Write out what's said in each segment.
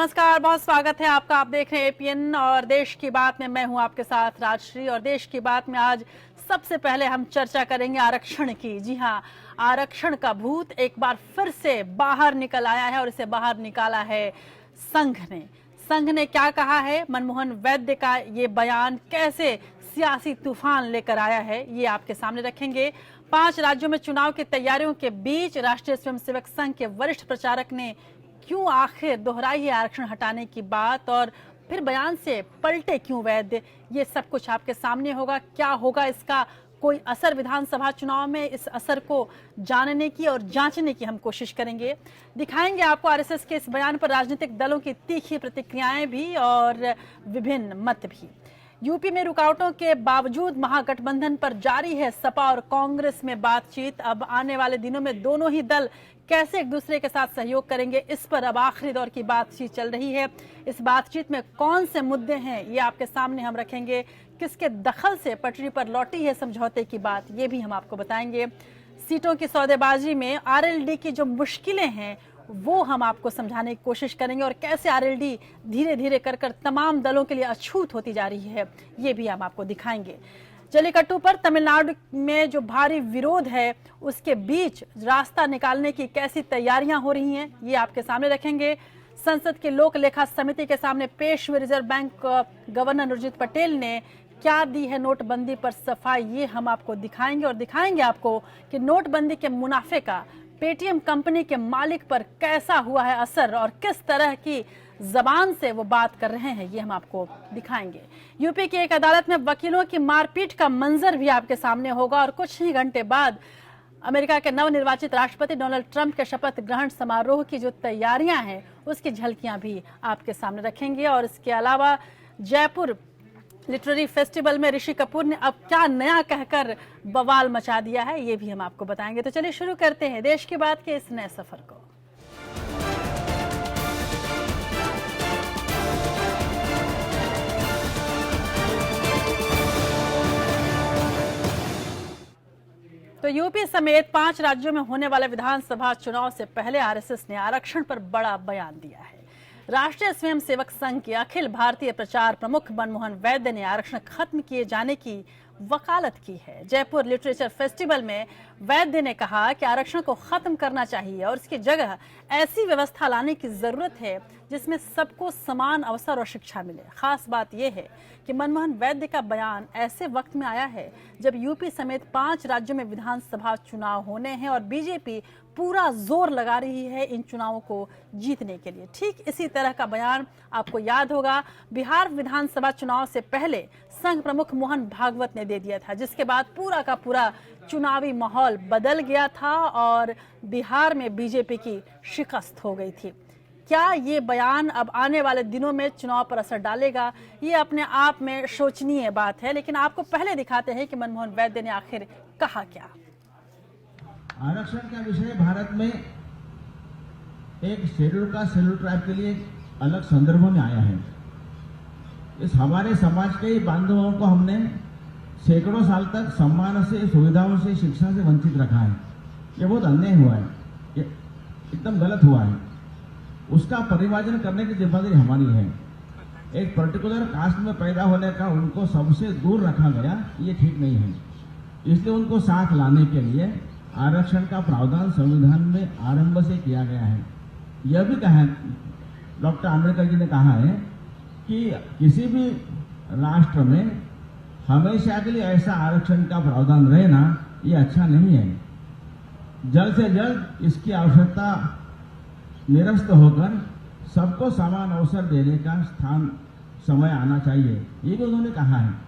नमस्कार, बहुत स्वागत है आपका। आप देख रहे हैं एपीएन और देश की बात में मैं हूं आपके साथ राजश्री। और देश की बात में आज सबसे पहले हम चर्चा करेंगे आरक्षण की। जी हां, आरक्षण का भूत एक बार फिर से बाहर निकल आया है और इसे बाहर निकाला है संघ ने। संघ ने क्या कहा है, मनमोहन वैद्य का ये बयान कैसे सियासी तूफान लेकर आया है, ये आपके सामने रखेंगे। 5 राज्यों में चुनाव की तैयारियों के बीच राष्ट्रीय स्वयंसेवक संघ के वरिष्ठ प्रचारक ने क्यों आखिर दोहराई है आरक्षण हटाने की बात, और फिर बयान से पलटे क्यों वैद्य, ये सब कुछ आपके सामने होगा। क्या होगा इसका कोई असर विधानसभा चुनाव में, इस असर को जानने की और जांचने की हम कोशिश करेंगे। दिखाएंगे आपको आरएसएस के इस बयान पर राजनीतिक दलों की तीखी प्रतिक्रियाएं भी और विभिन्न मत भी। यूपी में रुकावटों के बावजूद महागठबंधन पर जारी है सपा और कांग्रेस में बातचीत। अब आने वाले दिनों में दोनों ही दल कैसे एक दूसरे के साथ सहयोग करेंगे, इस पर अब आखिरी दौर की बातचीत चल रही है। इस बातचीत में कौन से मुद्दे हैं, ये आपके सामने हम रखेंगे। किसके दखल से पटरी पर लौटी है समझौते की बात, ये भी हम आपको बताएंगे। सीटों की सौदेबाजी में आरएलडी की जो मुश्किलें हैं वो हम आपको समझाने की कोशिश करेंगे, और कैसे आरएलडी धीरे धीरे कर तमाम दलों के लिए अछूत होती जा रही है, ये भी हम आपको दिखाएंगे। जल्लीकट्टू पर तमिलनाडु में जो भारी विरोध है उसके बीच रास्ता निकालने की कैसी तैयारियां हो रही हैं, ये आपके सामने रखेंगे। संसद के लोक लेखा समिति के सामने पेश हुए reserve bank governor Urjit Patel ने क्या दी है नोटबंदी पर सफाई, ये हम आपको दिखाएंगे। और दिखाएंगे आपको कि नोटबंदी के मुनाफे का पेटीएम कंपनी के मालिक पर कैसा हुआ है असर, और किस तरह की जबान से वो बात कर रहे हैं, ये हम आपको दिखाएंगे। यूपी की एक अदालत में वकीलों की मारपीट का मंजर भी आपके सामने होगा, और कुछ ही घंटे बाद अमेरिका के नवनिर्वाचित राष्ट्रपति डोनाल्ड ट्रंप के शपथ ग्रहण समारोह की जो तैयारियां हैं उसकी झलकियां भी आपके सामने रखेंगे। और इसके अलावा जयपुर लिटरेरी फेस्टिवल में ऋषि कपूर ने अब क्या नया कहकर बवाल मचा दिया है, ये भी हम आपको बताएंगे। तो चलिए शुरू करते हैं देश की बात के इस नए सफर को। तो यूपी समेत 5 राज्यों में होने वाले विधानसभा चुनाव से पहले आरएसएस ने आरक्षण पर बड़ा बयान दिया है। राष्ट्रीय स्वयंसेवक संघ के अखिल भारतीय प्रचार प्रमुख मनमोहन वैद्य ने आरक्षण खत्म किए जाने की वकालत की है। जयपुर लिटरेचर फेस्टिवल में वैद्य ने कहा कि आरक्षण को खत्म करना चाहिए और इसकी जगह ऐसी व्यवस्था लाने की जरूरत है जिसमें सबको समान अवसर और शिक्षा मिले। खास बात यह है कि मनमोहन वैद्य का बयान ऐसे वक्त में आया है जब यूपी समेत 5 राज्यों में विधानसभा चुनाव होने हैं और बीजेपी पूरा जोर लगा रही है इन चुनावों को जीतने के लिए। ठीक इसी तरह का बयान आपको याद होगा बिहार विधानसभा चुनाव से पहले संघ प्रमुख मोहन भागवत ने दे दिया था, जिसके बाद पूरा का पूरा चुनावी माहौल बदल गया था और बिहार में बीजेपी की शिकस्त हो गई थी। क्या ये बयान अब आने वाले दिनों में चुनाव पर असर डालेगा, ये अपने आप में शोचनीय बात है। लेकिन आपको पहले दिखाते हैं कि मनमोहन वैद्य ने आखिर कहा क्या। आरक्षण का विषय भारत में एक शेड्यूल का शेड्यूल ट्राइब के लिए अलग संदर्भ में आया है। इस हमारे समाज के बांधवों को हमने सैकड़ों साल तक सम्मान से, सुविधाओं से, शिक्षा से वंचित रखा है। ये बहुत अन्याय हुआ है, ये एकदम गलत हुआ है। उसका परिमार्जन करने की जिम्मेदारी हमारी है। एक पर्टिकुलर कास्ट में पैदा होने का उनको सबसे दूर रखा गया, ये ठीक नहीं है। इसलिए उनको साथ लाने के लिए आरक्षण का प्रावधान संविधान में आरंभ से किया गया है। यह भी कहा डॉक्टर आम्बेडकर जी ने कहा है कि किसी भी राष्ट्र में हमेशा के लिए ऐसा आरक्षण का प्रावधान रहना ये अच्छा नहीं है। जल्द से जल्द इसकी आवश्यकता निरस्त होकर सबको समान अवसर देने का समय आना चाहिए, ये भी उन्होंने कहा है।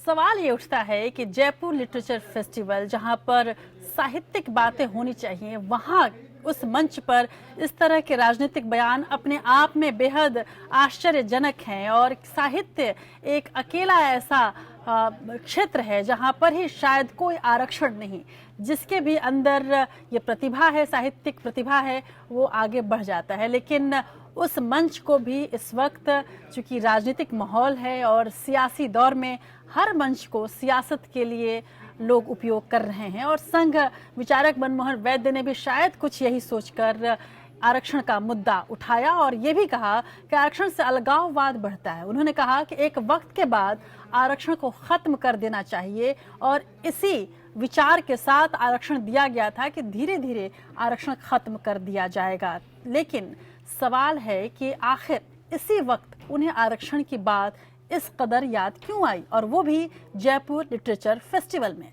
सवाल ये उठता है कि जयपुर लिटरेचर फेस्टिवल जहां पर साहित्यिक बातें होनी चाहिए, वहां उस मंच पर इस तरह के राजनीतिक बयान अपने आप में बेहद आश्चर्यजनक हैं। और साहित्य एक अकेला ऐसा क्षेत्र है जहां पर ही शायद कोई आरक्षण नहीं, जिसके भी अंदर ये प्रतिभा है, साहित्यिक प्रतिभा है, वो आगे बढ़ जाता है। लेकिन उस मंच को भी इस वक्त चूंकि राजनीतिक माहौल है और सियासी दौर में हर मंच को सियासत के लिए लोग उपयोग कर रहे हैं, और संघ विचारक मनमोहन वैद्य ने भी शायद कुछ यही सोचकर आरक्षण का मुद्दा उठाया और ये भी कहा कि आरक्षण से अलगाववाद बढ़ता है। उन्होंने कहा कि एक वक्त के बाद आरक्षण को खत्म कर देना चाहिए और इसी विचार के साथ आरक्षण दिया गया था कि धीरे धीरे आरक्षण खत्म कर दिया जाएगा। लेकिन सवाल है कि आखिर इसी वक्त उन्हें आरक्षण की बात इस कदर याद क्यों आई, और वो भी जयपुर लिटरेचर फेस्टिवल में।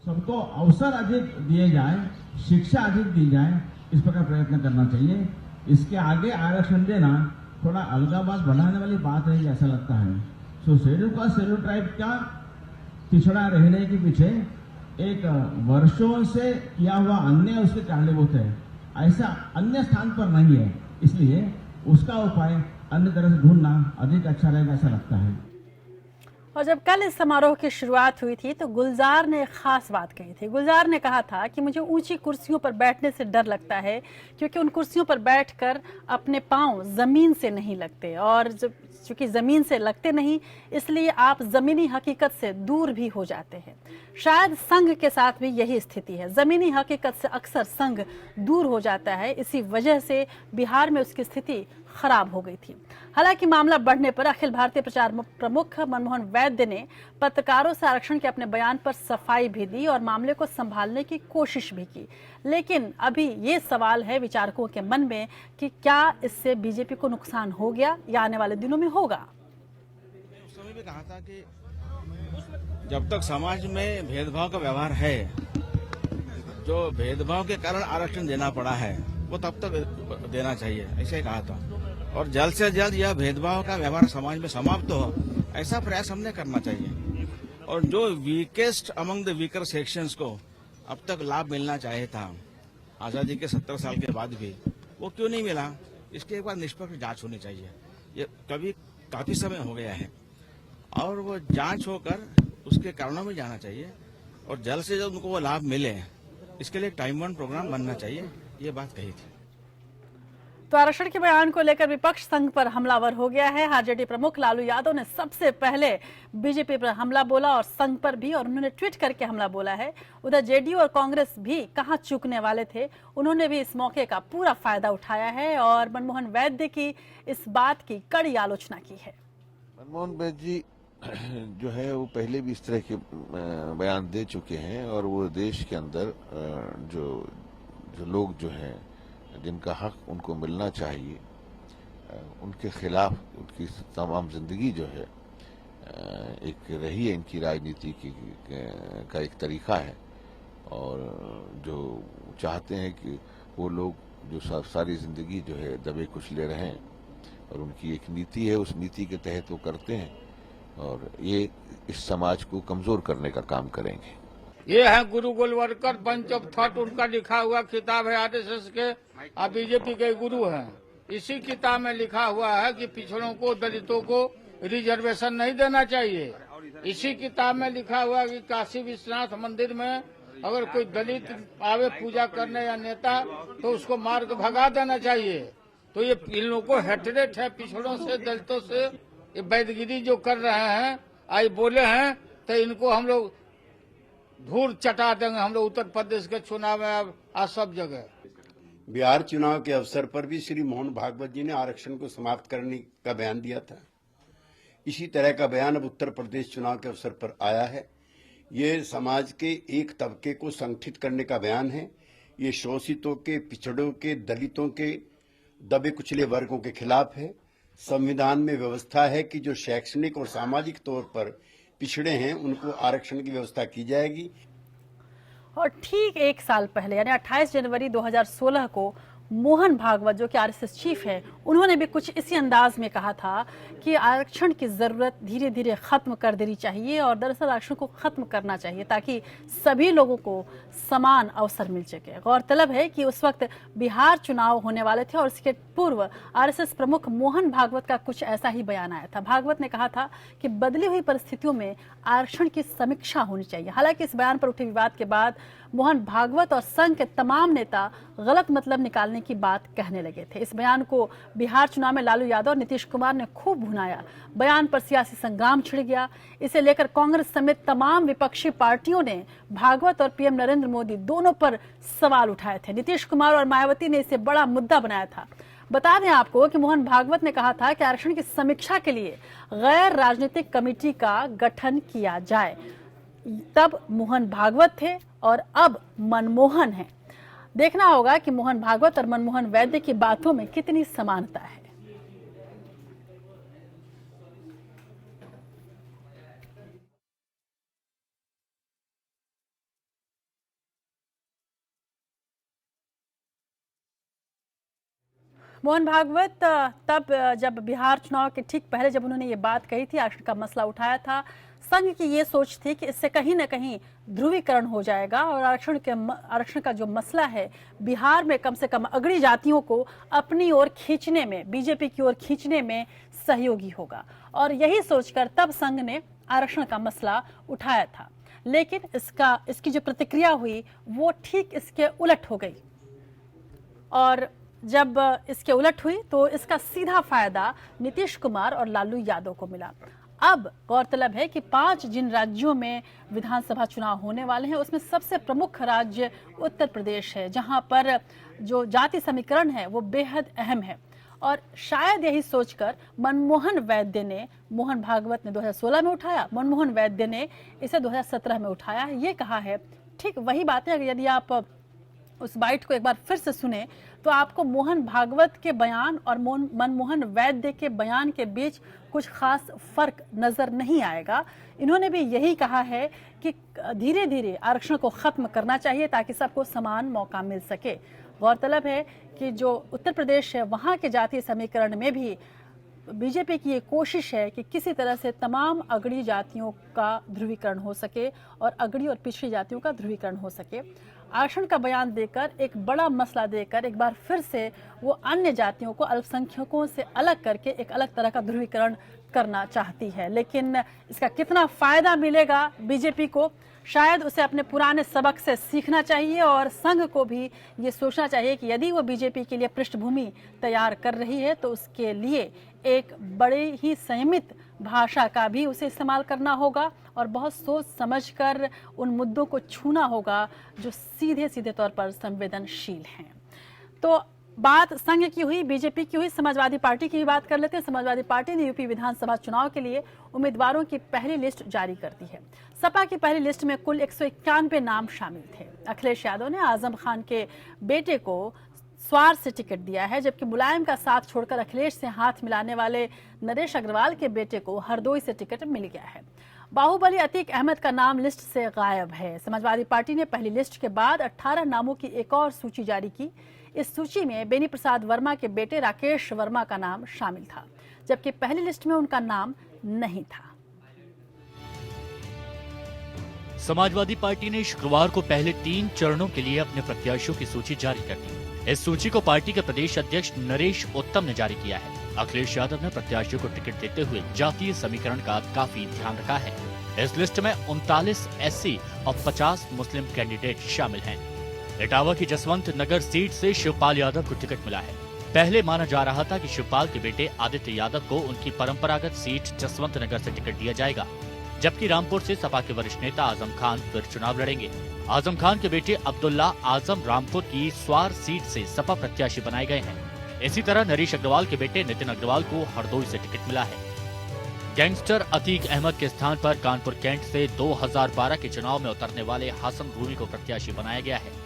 सबको अवसर अधिक दिए जाए, शिक्षा अधिक दी जाए, इस प्रकार प्रयत्न करना चाहिए। इसके आगे आरक्षण देना थोड़ा अलगाववाद बढ़ाने वाली बात है, ऐसा लगता है। सो शेड्यूल कास्ट शेड्यूल ट्राइब का पिछड़ा रहने के पीछे एक वर्षों से किया हुआ अन्याय उसके कारणीभूत है। ऐसा अन्य स्थान पर नहीं है, इसलिए उसका उपाय अन्य तरह से ढूंढना अधिक अच्छा रहेगा, ऐसा लगता है। और जब कल इस समारोह की शुरुआत हुई थी तो गुलजार ने एक खास बात कही थी। गुलजार ने कहा था कि मुझे ऊंची कुर्सियों पर बैठने से डर लगता है, क्योंकि उन कुर्सियों पर बैठकर अपने पांव जमीन से नहीं लगते, और चूंकि जमीन से लगते नहीं इसलिए आप जमीनी हकीकत से दूर भी हो जाते हैं। शायद संघ के साथ भी यही स्थिति है, जमीनी हकीकत से अक्सर संघ दूर हो जाता है। इसी वजह से बिहार में उसकी स्थिति खराब हो गई थी। हालांकि मामला बढ़ने पर अखिल भारतीय प्रचार प्रमुख मनमोहन वैद्य ने पत्रकारों से आरक्षण के अपने बयान पर सफाई भी दी और मामले को संभालने की कोशिश भी की। लेकिन अभी ये सवाल है विचारकों के मन में कि क्या इससे बीजेपी को नुकसान हो गया या आने वाले दिनों में होगा। उस समय भी कहा था कि जब तक समाज में भेदभाव का व्यवहार है, जो भेदभाव के कारण आरक्षण देना पड़ा है वो तब तक देना चाहिए, ऐसे ही कहा था। और जल्द से जल्द यह भेदभाव का व्यवहार समाज में समाप्त हो, ऐसा प्रयास हमने करना चाहिए। और जो weakest among the weaker sections को अब तक लाभ मिलना चाहिए था आजादी के 70 साल के बाद भी, वो क्यों नहीं मिला, इसकी एक बार निष्पक्ष जांच होनी चाहिए। ये काफी समय हो गया है और वो जांच होकर उसके कारणों में जाना चाहिए और जल्द से जल्द उनको वो लाभ मिले, इसके लिए टाइम बाउंड प्रोग्राम बनना चाहिए, ये बात कही थी। तो आरक्षण के बयान को लेकर विपक्ष संघ पर हमलावर हो गया है। आरजेडी प्रमुख लालू यादव ने सबसे पहले बीजेपी पर हमला बोला और संघ पर भी, और उन्होंने ट्वीट करके हमला बोला है। उधर जेडीयू और कांग्रेस भी कहां चूकने वाले थे, उन्होंने भी इस मौके का पूरा फायदा उठाया है और मनमोहन वैद्य की इस बात की कड़ी आलोचना की है। मनमोहन वैद्य जी जो है वो पहले भी इस तरह के बयान दे चुके हैं और वो देश के अंदर जो लोग जो हैं जिनका हक उनको मिलना चाहिए उनके खिलाफ उनकी तमाम जिंदगी जो है एक रही है इनकी राजनीति का एक तरीका है और जो चाहते हैं कि वो लोग जो सारी जिंदगी जो है दबे कुचले रहें और उनकी एक नीति है, उस नीति के तहत वो करते हैं और ये इस समाज को कमजोर करने का काम करेंगे। ये है गुरु गोलवलकर बंच ऑफ थॉट, उनका लिखा हुआ किताब है आरएसएस के और बीजेपी के गुरु हैं। इसी किताब में लिखा हुआ है कि पिछड़ों को, दलितों को रिजर्वेशन नहीं देना चाहिए। इसी किताब में लिखा हुआ है कि काशी विश्वनाथ मंदिर में अगर कोई दलित आवे पूजा करने या नेता तो उसको मार के भगा देना चाहिए। तो ये इन लोगों को हेटरेट है पिछड़ों से, दलितों से। ये वैदगिरी जो कर रहे हैं, आज बोले हैं तो इनको हम लोग धूल चटा देंगे। हम लोग उत्तर प्रदेश के चुनाव में आज सब जगह। बिहार चुनाव के अवसर पर भी श्री मोहन भागवत जी ने आरक्षण को समाप्त करने का बयान दिया था। इसी तरह का बयान अब उत्तर प्रदेश चुनाव के अवसर पर आया है। ये समाज के एक तबके को संगठित करने का बयान है। ये शोषितों के, पिछड़ों के, दलितों के, दबे कुचले वर्गों के खिलाफ है। संविधान में व्यवस्था है कि जो शैक्षणिक और सामाजिक तौर पर पिछड़े हैं उनको आरक्षण की व्यवस्था की जाएगी। और ठीक एक साल पहले यानी 28 जनवरी 2016 को मोहन भागवत जो कि आरएसएस चीफ है, उन्होंने भी कुछ इसी अंदाज में कहा था कि आरक्षण की जरूरत धीरे धीरे खत्म कर देनी चाहिए और दरअसल आरक्षण को खत्म करना चाहिए ताकि सभी लोगों को समान अवसर मिल सके। गौरतलब है कि उस वक्त बिहार चुनाव होने वाले थे और इसके पूर्व आरएसएस प्रमुख मोहन भागवत का कुछ ऐसा ही बयान आया था। भागवत ने कहा था कि बदली हुई परिस्थितियों में आरक्षण की समीक्षा होनी चाहिए। हालांकि इस बयान पर उठे विवाद के बाद मोहन भागवत और संघ के तमाम नेता गलत मतलब निकालने की बात कहने लगे थे। इस बयान को बिहार चुनाव में लालू यादव और नीतीश कुमार ने खूब भुनाया। बयान पर सियासी संग्राम छिड़ गया। इसे लेकर कांग्रेस समेत तमाम विपक्षी पार्टियों ने भागवत और पीएम नरेंद्र मोदी दोनों पर सवाल उठाए थे। नीतीश कुमार और मायावती ने इसे बड़ा मुद्दा बनाया था। बता दें आपको कि मोहन भागवत ने कहा था कि आरक्षण की समीक्षा के लिए गैर राजनीतिक कमेटी का गठन किया जाए। तब मोहन भागवत थे और अब मनमोहन है। देखना होगा कि मोहन भागवत और मनमोहन वैद्य की बातों में कितनी समानता है। मोहन भागवत तब जब बिहार चुनाव के ठीक पहले जब उन्होंने ये बात कही थी, आरक्षण का मसला उठाया था, संघ की ये सोच थी कि इससे कहीं ना कहीं ध्रुवीकरण हो जाएगा और आरक्षण का जो मसला है बिहार में कम से कम अगड़ी जातियों को अपनी ओर खींचने में, बीजेपी की ओर खींचने में सहयोगी होगा। और यही सोचकर तब संघ ने आरक्षण का मसला उठाया था। लेकिन इसकी जो प्रतिक्रिया हुई वो ठीक इसके उलट हो गई। और जब इसके उलट हुई तो इसका सीधा फायदा नीतीश कुमार और लालू यादव को मिला। अब गौरतलब है कि 5 जिन राज्यों में विधानसभा चुनाव होने वाले हैं उसमें सबसे प्रमुख राज्य उत्तर प्रदेश है, जहां पर जो जाति समीकरण है वो बेहद अहम है। और शायद यही सोचकर मनमोहन वैद्य ने, मोहन भागवत ने 2016 में उठाया, मनमोहन वैद्य ने इसे 2017 में उठाया। ये कहा है ठीक वही बातें। यदि आप उस बाइट को एक बार फिर से सुने तो आपको मोहन भागवत के बयान और मनमोहन वैद्य के बयान के बीच कुछ खास फर्क नजर नहीं आएगा। इन्होंने भी यही कहा है कि धीरे धीरे आरक्षण को खत्म करना चाहिए ताकि सबको समान मौका मिल सके। गौरतलब है कि जो उत्तर प्रदेश है वहां के जातीय समीकरण में भी बीजेपी की ये कोशिश है कि किसी तरह से तमाम अगड़ी जातियों का ध्रुवीकरण हो सके और अगड़ी और पिछड़ी जातियों का ध्रुवीकरण हो सके। आरक्षण का बयान देकर, एक बड़ा मसला देकर एक बार फिर से वो अन्य जातियों को अल्पसंख्यकों से अलग करके एक अलग तरह का ध्रुवीकरण करना चाहती है। लेकिन इसका कितना फायदा मिलेगा बीजेपी को, शायद उसे अपने पुराने सबक से सीखना चाहिए और संघ को भी ये सोचना चाहिए कि यदि वो बीजेपी के लिए पृष्ठभूमि तैयार कर रही है तो उसके लिए एक बड़े ही संयमित भाषा का भी उसे इस्तेमाल करना होगा और बहुत सोच समझकर उन मुद्दों को छूना होगा जो सीधे सीधे तौर पर संवेदनशील हैं। तो बात संघ की हुई, बीजेपी की हुई, समाजवादी पार्टी की भी बात कर लेते हैं। समाजवादी पार्टी ने यूपी विधानसभा चुनाव के लिए उम्मीदवारों की पहली लिस्ट जारी कर दी है। सपा की पहली लिस्ट में कुल 191 नाम शामिल थे। अखिलेश यादव ने आजम खान के बेटे को स्वार से टिकट दिया है, जबकि मुलायम का साथ छोड़कर अखिलेश से हाथ मिलाने वाले नरेश अग्रवाल के बेटे को हरदोई से टिकट मिल गया है। बाहुबली अतीक अहमद का नाम लिस्ट से गायब है। समाजवादी पार्टी ने पहली लिस्ट के बाद 18 नामों की एक और सूची जारी की। इस सूची में बेनी प्रसाद वर्मा के बेटे राकेश वर्मा का नाम शामिल था, जबकि पहली लिस्ट में उनका नाम नहीं था। समाजवादी पार्टी ने शुक्रवार को पहले 3 चरणों के लिए अपने प्रत्याशियों की सूची जारी कर दी। इस सूची को पार्टी के प्रदेश अध्यक्ष नरेश उत्तम ने जारी किया है। अखिलेश यादव ने प्रत्याशियों को टिकट देते हुए जातीय समीकरण का काफी ध्यान रखा है। इस लिस्ट में 39 SC और 50 मुस्लिम कैंडिडेट शामिल हैं। इटावा की जसवंत नगर सीट से शिवपाल यादव को टिकट मिला है। पहले माना जा रहा था कि शिवपाल के बेटे आदित्य यादव को उनकी परंपरागत सीट जसवंत नगर से टिकट दिया जाएगा, जबकि रामपुर से सपा के वरिष्ठ नेता आजम खान फिर चुनाव लड़ेंगे। आजम खान के बेटे अब्दुल्ला आजम रामपुर की स्वार सीट से सपा प्रत्याशी बनाए गए हैं। इसी तरह नरेश अग्रवाल के बेटे नितिन अग्रवाल को हरदोई से टिकट मिला है। गैंगस्टर अतीक अहमद के स्थान पर कानपुर कैंट से 2012 के चुनाव में उतरने वाले हसन रूमी को प्रत्याशी बनाया गया है।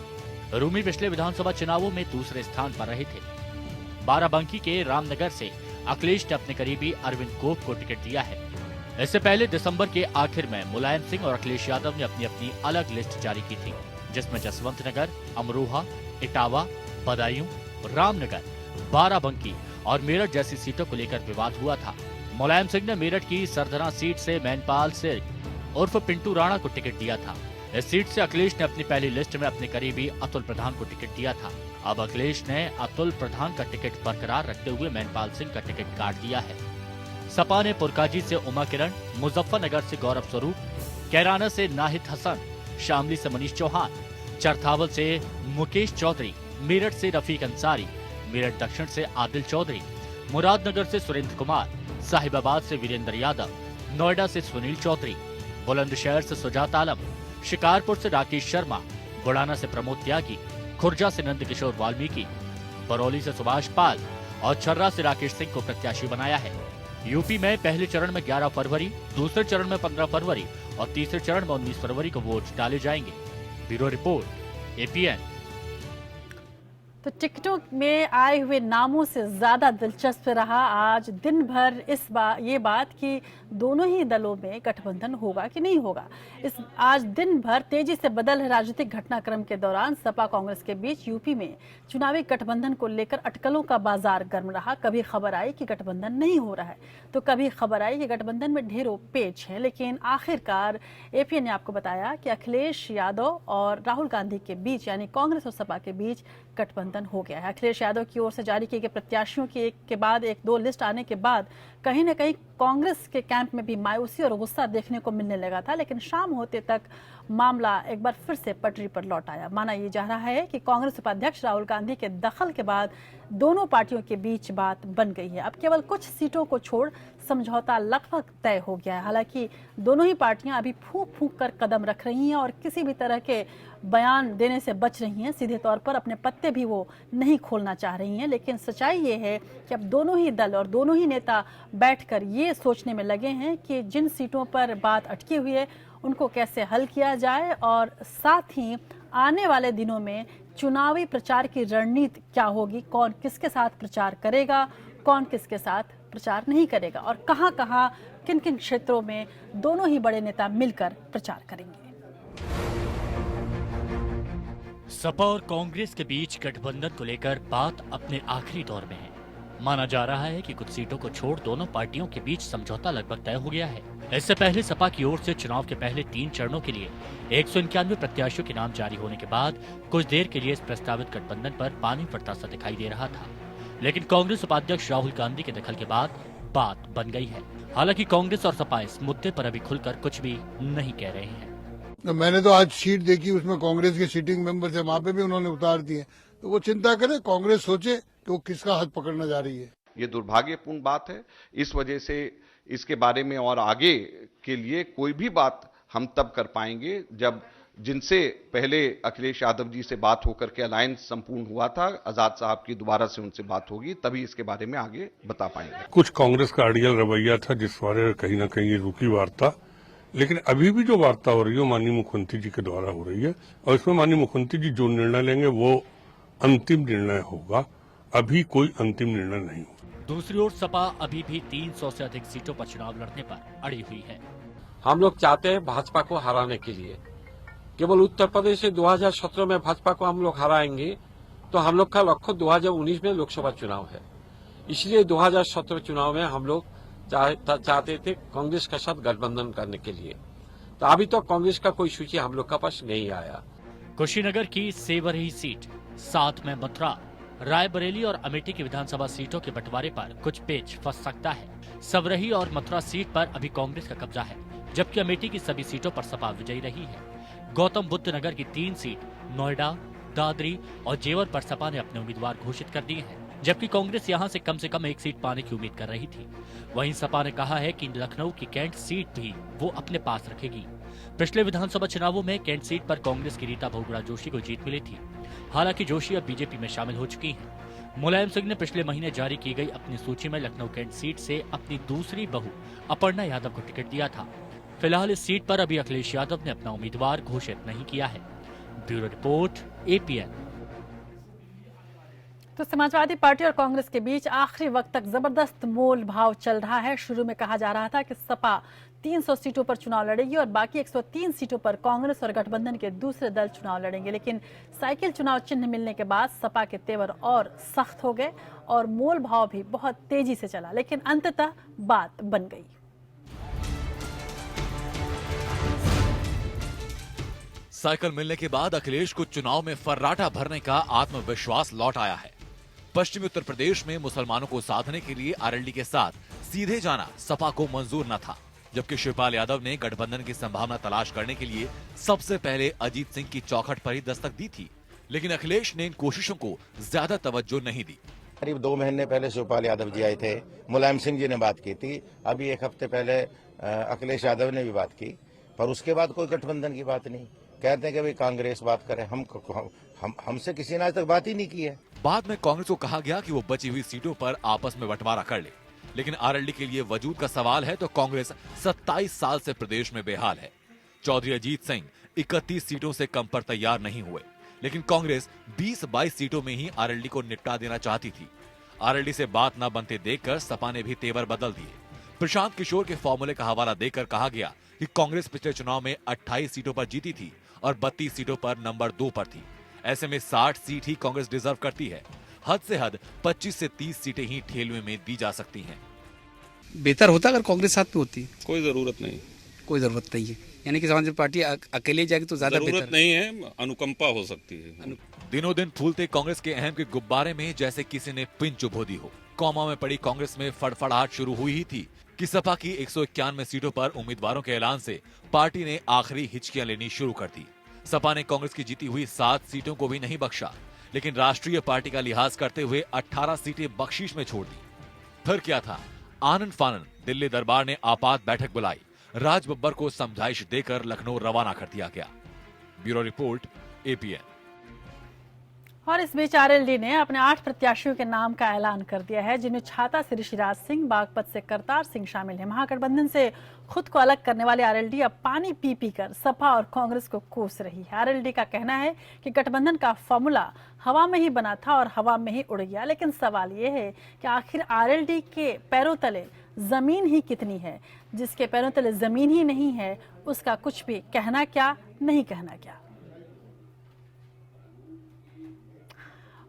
रूमी पिछले विधानसभा चुनावों में दूसरे स्थान पर रहे थे। बाराबंकी के रामनगर से अखिलेश ने अपने करीबी अरविंद गोप को टिकट दिया है। इससे पहले दिसंबर के आखिर में मुलायम सिंह और अखिलेश यादव ने अपनी अपनी अलग लिस्ट जारी की थी, जिसमें जसवंत नगर, अमरोहा, इटावा, बदायूं, रामनगर, बाराबंकी और मेरठ जैसी सीटों को लेकर विवाद हुआ था। मुलायम सिंह ने मेरठ की सरधना सीट से मैनपाल सिंह उर्फ पिंटू राणा को टिकट दिया था। इस सीट से अखिलेश ने अपनी पहली लिस्ट में अपने करीबी अतुल प्रधान को टिकट दिया था। अब अखिलेश ने अतुल प्रधान का टिकट बरकरार रखते हुए मैनपाल सिंह का टिकट काट दिया है। सपा ने पुरकाजी से उमा किरण, मुजफ्फरनगर से गौरव स्वरूप, कैराना से नाहिद हसन, शामली से मनीष चौहान, चरथावल से मुकेश चौधरी, मेरठ से रफीक अंसारी, मेरठ दक्षिण से आदिल चौधरी, मुरादनगर से सुरेंद्र कुमार, साहिबाबाद से वीरेंद्र यादव, नोएडा से सुनील चौधरी, बुलंदशहर से सुजात आलम, शिकारपुर से राकेश शर्मा, बुढ़ाना से प्रमोद त्यागी, खुर्जा से नंद किशोर वाल्मीकि, बरौली से सुभाष पाल और छर्रा से राकेश सिंह को प्रत्याशी बनाया है। यूपी में पहले चरण में 11 फरवरी, दूसरे चरण में 15 फरवरी और तीसरे चरण में 19 फरवरी को वोट डाले जाएंगे। Bureau report, APN. तो टिकटों में आए हुए नामों से ज्यादा दिलचस्प रहा आज दिन भर ये बात कि दोनों ही दलों में गठबंधन होगा कि नहीं होगा। आज दिन भर तेजी से बदल रहे राजनीतिक घटनाक्रम के दौरान सपा कांग्रेस के बीच यूपी में चुनावी गठबंधन को लेकर अटकलों का बाजार गर्म रहा। कभी खबर आई कि गठबंधन नहीं हो रहा है, तो कभी खबर आई कि गठबंधन में ढेरों पेच है। लेकिन आखिरकार एपीएन ने आपको बताया कि अखिलेश यादव और राहुल गांधी के बीच, यानी कांग्रेस और सपा के बीच गठबंधन हो गया है। अखिलेश यादव की ओर से जारी किए गए प्रत्याशियों की एक के बाद एक दो लिस्ट आने के बाद कहीं न कहीं कांग्रेस के कैंप में भी मायूसी और गुस्सा देखने को मिलने लगा था। लेकिन शाम होते तक मामला एक बार फिर से पटरी पर लौट आया। माना यह जा रहा है कि कांग्रेस उपाध्यक्ष राहुल गांधी के दखल के बाद दोनों पार्टियों के बीच बात बन गई है। अब केवल कुछ सीटों को छोड़ समझौता लगभग तय हो गया है। हालांकि दोनों ही पार्टियां अभी फूंक फूंक कर कदम रख रही हैं और किसी भी तरह के बयान देने से बच रही हैं। सीधे तौर पर अपने पत्ते भी वो नहीं खोलना चाह रही हैं। लेकिन सच्चाई ये है कि अब दोनों ही दल और दोनों ही नेता बैठकर ये सोचने में लगे हैं कि जिन सीटों पर बात अटकी हुई है उनको कैसे हल किया जाए, और साथ ही आने वाले दिनों में चुनावी प्रचार की रणनीति क्या होगी, कौन किसके साथ प्रचार करेगा, कौन किसके साथ प्रचार नहीं करेगा, और कहां-कहां किन-किन क्षेत्रों में दोनों ही बड़े नेता मिलकर प्रचार करेंगे। सपा और कांग्रेस के बीच गठबंधन को लेकर बात अपने आखिरी दौर में है। माना जा रहा है कि कुछ सीटों को छोड़ दोनों पार्टियों के बीच समझौता लगभग तय हो गया है। इससे पहले सपा की ओर से चुनाव के पहले 3 चरणों के लिए 191 प्रत्याशियों के नाम जारी होने के बाद कुछ देर के लिए इस प्रस्तावित गठबंधन पर पानी पड़ता सा दिखाई दे रहा था। लेकिन कांग्रेस उपाध्यक्ष राहुल गांधी के दखल के बाद बात बन गई है। हालांकि कांग्रेस और सपा इस मुद्दे पर अभी खुलकर कुछ भी नहीं कह रहे हैं। मैंने तो आज शीट देखी, उसमें कांग्रेस के सिटिंग मेंबर्स है, वहां पे भी उन्होंने उतार दिए। तो वो चिंता करे, कांग्रेस सोचे कि वो किसका हाथ पकड़ना जा रही है। ये दुर्भाग्यपूर्ण बात है। इस वजह से इसके बारे में और आगे के लिए कोई भी बात हम तब कर पाएंगे जब जिनसे पहले अखिलेश यादव जी से बात होकर के अलायंस संपूर्ण हुआ था, आजाद साहब की दोबारा से उनसे बात होगी, तभी इसके बारे में आगे बता पाएंगे। कुछ कांग्रेस का अड़ियल रवैया था जिस बारे कहीं ना कहीं रुकी वार्ता, लेकिन अभी भी जो वार्ता हो रही है माननीय मुख्यमंत्री जी के द्वारा हो रही है और इसमें माननीय मुख्यमंत्री जी जो निर्णय लेंगे वो अंतिम निर्णय होगा। अभी कोई अंतिम निर्णय नहीं होगा। दूसरी ओर सपा अभी भी 300 से अधिक सीटों पर चुनाव लड़ने पर अड़ी हुई है। हम लोग चाहते हैं भाजपा को हराने के लिए। केवल उत्तर प्रदेश से 2017 में भाजपा को हम लोग हराएंगे तो हम लोग का लक्ष्य 2019 में लोकसभा चुनाव है। इसलिए 2017 चुनाव में हम लोग चाहते थे कांग्रेस के साथ गठबंधन करने के लिए। तो अभी तो कांग्रेस का कोई सूची हम लोग का पास नहीं आया। कुशीनगर की सेवरही सीट, साथ में मथुरा, रायबरेली और अमेठी की विधानसभा सीटों के बंटवारे पर कुछ पेच फंस सकता है। सवरही और मथुरा सीट पर अभी कांग्रेस का कब्जा है, जबकि अमेठी की सभी सीटों पर सपा विजयी रही है। गौतम बुद्ध नगर की 3 सीट, नोएडा, दादरी और जेवर पर सपा ने अपने उम्मीदवार घोषित कर दिए हैं, जबकि कांग्रेस यहां से कम 1 सीट पाने की उम्मीद कर रही थी। वहीं सपा ने कहा है कि लखनऊ की कैंट सीट भी वो अपने पास रखेगी। पिछले विधानसभा चुनावों में कैंट सीट पर कांग्रेस की रीता बहुगुणा जोशी को जीत मिली थी। हालांकि जोशी अब बीजेपी में शामिल हो चुकी हैं। मुलायम सिंह ने पिछले महीने जारी की गई अपनी सूची में लखनऊ कैंट सीट से अपनी दूसरी बहू अपर्णा यादव को टिकट दिया था। फिलहाल इस सीट पर अभी अखिलेश यादव ने अपना उम्मीदवार घोषित नहीं किया है। Bureau report, APN. तो समाजवादी पार्टी और कांग्रेस के बीच आखिरी वक्त तक जबरदस्त मोल भाव चल रहा है। शुरू में कहा जा रहा था कि सपा 300 सीटों पर चुनाव लड़ेगी और बाकी 103 सीटों पर कांग्रेस और गठबंधन के दूसरे दल चुनाव लड़ेंगे। लेकिन साइकिल चुनाव चिन्ह मिलने के बाद सपा के तेवर और सख्त हो गए और मोल भाव भी बहुत तेजी से चला, लेकिन अंततः बात बन गई। साइकिल मिलने के बाद अखिलेश को चुनाव में फर्राटा भरने का आत्मविश्वास लौट आया है। पश्चिमी उत्तर प्रदेश में मुसलमानों को साधने के लिए आरएलडी के साथ सीधे जाना सपा को मंजूर न था। जबकि शिवपाल यादव ने गठबंधन की संभावना तलाश करने के लिए सबसे पहले अजीत सिंह की चौखट पर ही दस्तक दी थी, लेकिन अखिलेश ने इन कोशिशों को ज्यादा तवज्जो नहीं दी। करीब 2 महीने पहले शिवपाल यादव जी आए थे, मुलायम सिंह जी ने बात की थी, अभी 1 हफ्ते पहले अखिलेश यादव ने भी बात की, पर उसके बाद कोई गठबंधन की बात नहीं। कहते हैं कि भाई कांग्रेस बात करे, हमसे किसी ने आज तक बात ही नहीं की है। बाद में कांग्रेस को कहा गया कि वो बची हुई सीटों पर आपस में बंटवारा कर ले, लेकिन आरएलडी के लिए वजूद का सवाल है तो कांग्रेस 27 साल से प्रदेश में बेहाल है। चौधरी अजीत सिंह 31 सीटों से कम पर तैयार नहीं हुए, लेकिन कांग्रेस 20-22 सीटों में ही आरएलडी को निपटा देना चाहती थी। आरएलडी से बात न बनते देखकर सपा ने भी तेवर बदल दिए। प्रशांत किशोर के फॉर्मूले का हवाला देकर कहा गया कि कांग्रेस पिछले चुनाव में 28 सीटों पर जीती थी और 32 सीटों पर नंबर 2 पर थी। ऐसे में 60 सीट ही कांग्रेस डिजर्व करती है। हद से हद 25 से 30 सीटें ही ठेलवे में दी जा सकती हैं। बेहतर होता अगर कांग्रेस साथ में होती। कोई जरूरत नहीं, कोई जरूरत नहीं है, यानी कि समाजवादी पार्टी अकेले जाएगी तो ज्यादा बेहतर जरूरत नहीं है, अनुकंपा हो सकती है। दिनों दिन फूलते कांग्रेस के अहम के गुब्बारे में जैसे किसी ने पिन चुभो दी हो। कौमा में पड़ी कांग्रेस में फड़फड़ाहट शुरू हुई ही थी कि सपा की 191 सीटों पर उम्मीदवारों के ऐलान से पार्टी ने आखिरी हिचकियां लेनी शुरू कर दी। सपा ने कांग्रेस की जीती हुई 7 सीटों को भी नहीं बख्शा, लेकिन राष्ट्रीय पार्टी का लिहाज करते हुए 18 सीटें बख्शीश में छोड़ दी। फिर क्या था, आनन फानन दिल्ली दरबार ने आपात बैठक बुलाई, राज बब्बर को समझाइश देकर लखनऊ रवाना कर दिया गया। Bureau report, APN. और इस बीच आरएलडी ने अपने 8 प्रत्याशियों के नाम का ऐलान कर दिया है, जिनमें छाता से ऋषिराज सिंह, बागपत से करतार सिंह शामिल है। महागठबंधन से खुद को अलग करने वाले आरएलडी अब पानी पी पी कर सपा और कांग्रेस को कोस रही है। आरएलडी का कहना है कि गठबंधन का फॉर्मूला हवा में ही बना था और हवा में ही उड़ गया, लेकिन सवाल ये है कि आखिर आरएलडी के पैरों तले जमीन ही कितनी है। जिसके पैरों तले जमीन ही नहीं है उसका कुछ भी कहना क्या, नहीं कहना क्या।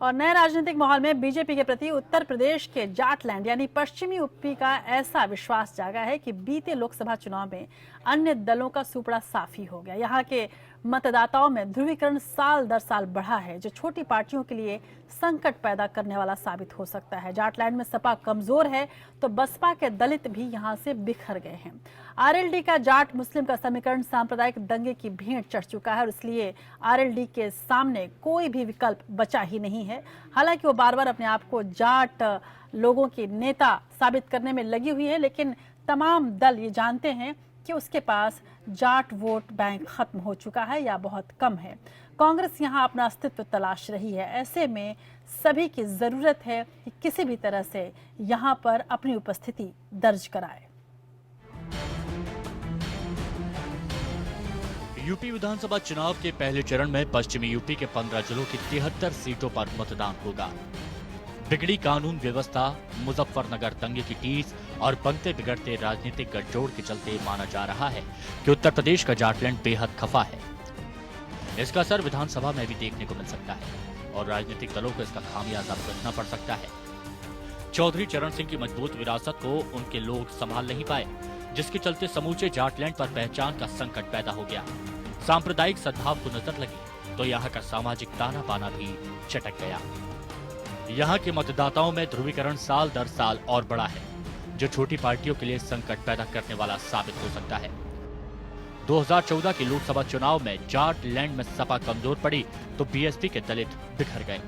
और नए राजनीतिक माहौल में बीजेपी के प्रति उत्तर प्रदेश के जाटलैंड यानी पश्चिमी यूपी का ऐसा विश्वास जागा है कि बीते लोकसभा चुनाव में अन्य दलों का सुपड़ा साफ ही हो गया। यहाँ के मतदाताओं में ध्रुवीकरण साल दर साल बढ़ा है, जो छोटी पार्टियों के लिए संकट पैदा करने वाला साबित हो सकता है। जाटलैंड में सपा कमजोर है तो बसपा के दलित भी यहाँ से बिखर गए हैं। आरएलडी का जाट मुस्लिम का समीकरण सांप्रदायिक दंगे की भेंट चढ़ चुका है और इसलिए आरएलडी के सामने कोई भी विकल्प बचा ही नहीं है। हालांकि वो बार बार अपने आप को जाट लोगों की नेता साबित करने में लगी हुई है, लेकिन तमाम दल ये जानते हैं कि उसके पास जाट वोट बैंक खत्म हो चुका है या बहुत कम है। कांग्रेस यहाँ अपना अस्तित्व तलाश रही है। ऐसे में सभी की जरूरत है कि किसी भी तरह से यहाँ पर अपनी उपस्थिति दर्ज कराए। यूपी विधानसभा चुनाव के पहले चरण में पश्चिमी यूपी के 15 जिलों की 73 सीटों पर मतदान होगा। बिगड़ी कानून व्यवस्था, मुजफ्फरनगर दंगे की टीस और बनते बिगड़ते राजनीतिक गठजोड़ के चलते माना जा रहा है कि उत्तर प्रदेश का जाटलैंड बेहद खफा है। इसका असर विधानसभा में भी देखने को मिल सकता है और राजनीतिक दलों को इसका खामियाजा भुगतना पड़ सकता है। चौधरी चरण सिंह की मजबूत विरासत को उनके लोग संभाल नहीं पाए, जिसके चलते समूचे जाटलैंड पर पहचान का संकट पैदा हो गया। सांप्रदायिक सद्भाव को नजर लगी तो यहाँ का सामाजिक ताना बाना भी चटक गया। यहाँ के मतदाताओं में ध्रुवीकरण साल दर साल और बढ़ा है, जो छोटी पार्टियों के लिए संकट पैदा करने वाला साबित हो सकता है। 2014 के लोकसभा चुनाव में जाटलैंड में सपा कमजोर पड़ी तो बीएसपी के दलित बिखर गए।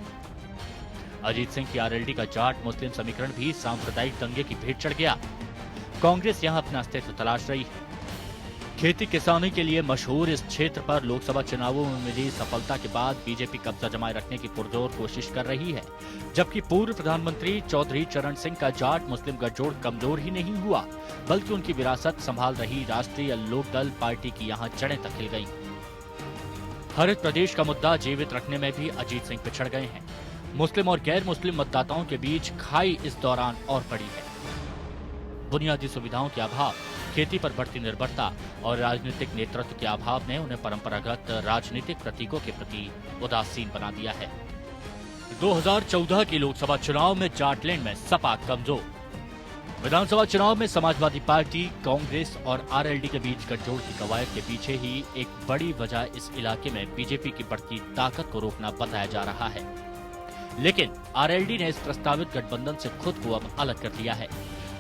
अजीत सिंह की आरएलडी का जाट मुस्लिम समीकरण भी सांप्रदायिक दंगे की भेंट चढ़ गया। कांग्रेस यहाँ अपना अस्तित्व तलाश रही है। खेती किसानी के लिए मशहूर इस क्षेत्र पर लोकसभा चुनावों में मिली सफलता के बाद बीजेपी कब्जा जमाए रखने की पुरजोर कोशिश कर रही है, जबकि पूर्व प्रधानमंत्री चौधरी चरण सिंह का जाट मुस्लिम गठजोड़ कमजोर ही नहीं हुआ, बल्कि उनकी विरासत संभाल रही राष्ट्रीय लोकदल पार्टी की यहाँ जड़ें तक हिल गई। हरित प्रदेश का मुद्दा जीवित रखने में भी अजीत सिंह पिछड़ गए हैं। मुस्लिम और गैर मुस्लिम मतदाताओं के बीच खाई इस दौरान और पड़ी है। बुनियादी सुविधाओं के अभाव, खेती पर बढ़ती निर्भरता और राजनीतिक नेतृत्व के अभाव ने उन्हें परंपरागत राजनीतिक प्रतीकों के प्रति उदासीन बना दिया है। 2014 के लोकसभा चुनाव में जाटलैंड में सपा कमजोर। विधानसभा चुनाव में समाजवादी पार्टी, कांग्रेस और आरएलडी के बीच गठजोड़ की कवायद के पीछे ही एक बड़ी वजह इस इलाके में बीजेपी की बढ़ती ताकत को रोकना बताया जा रहा है। लेकिन आरएलडी ने इस प्रस्तावित गठबंधन से खुद को अब अलग कर लिया है।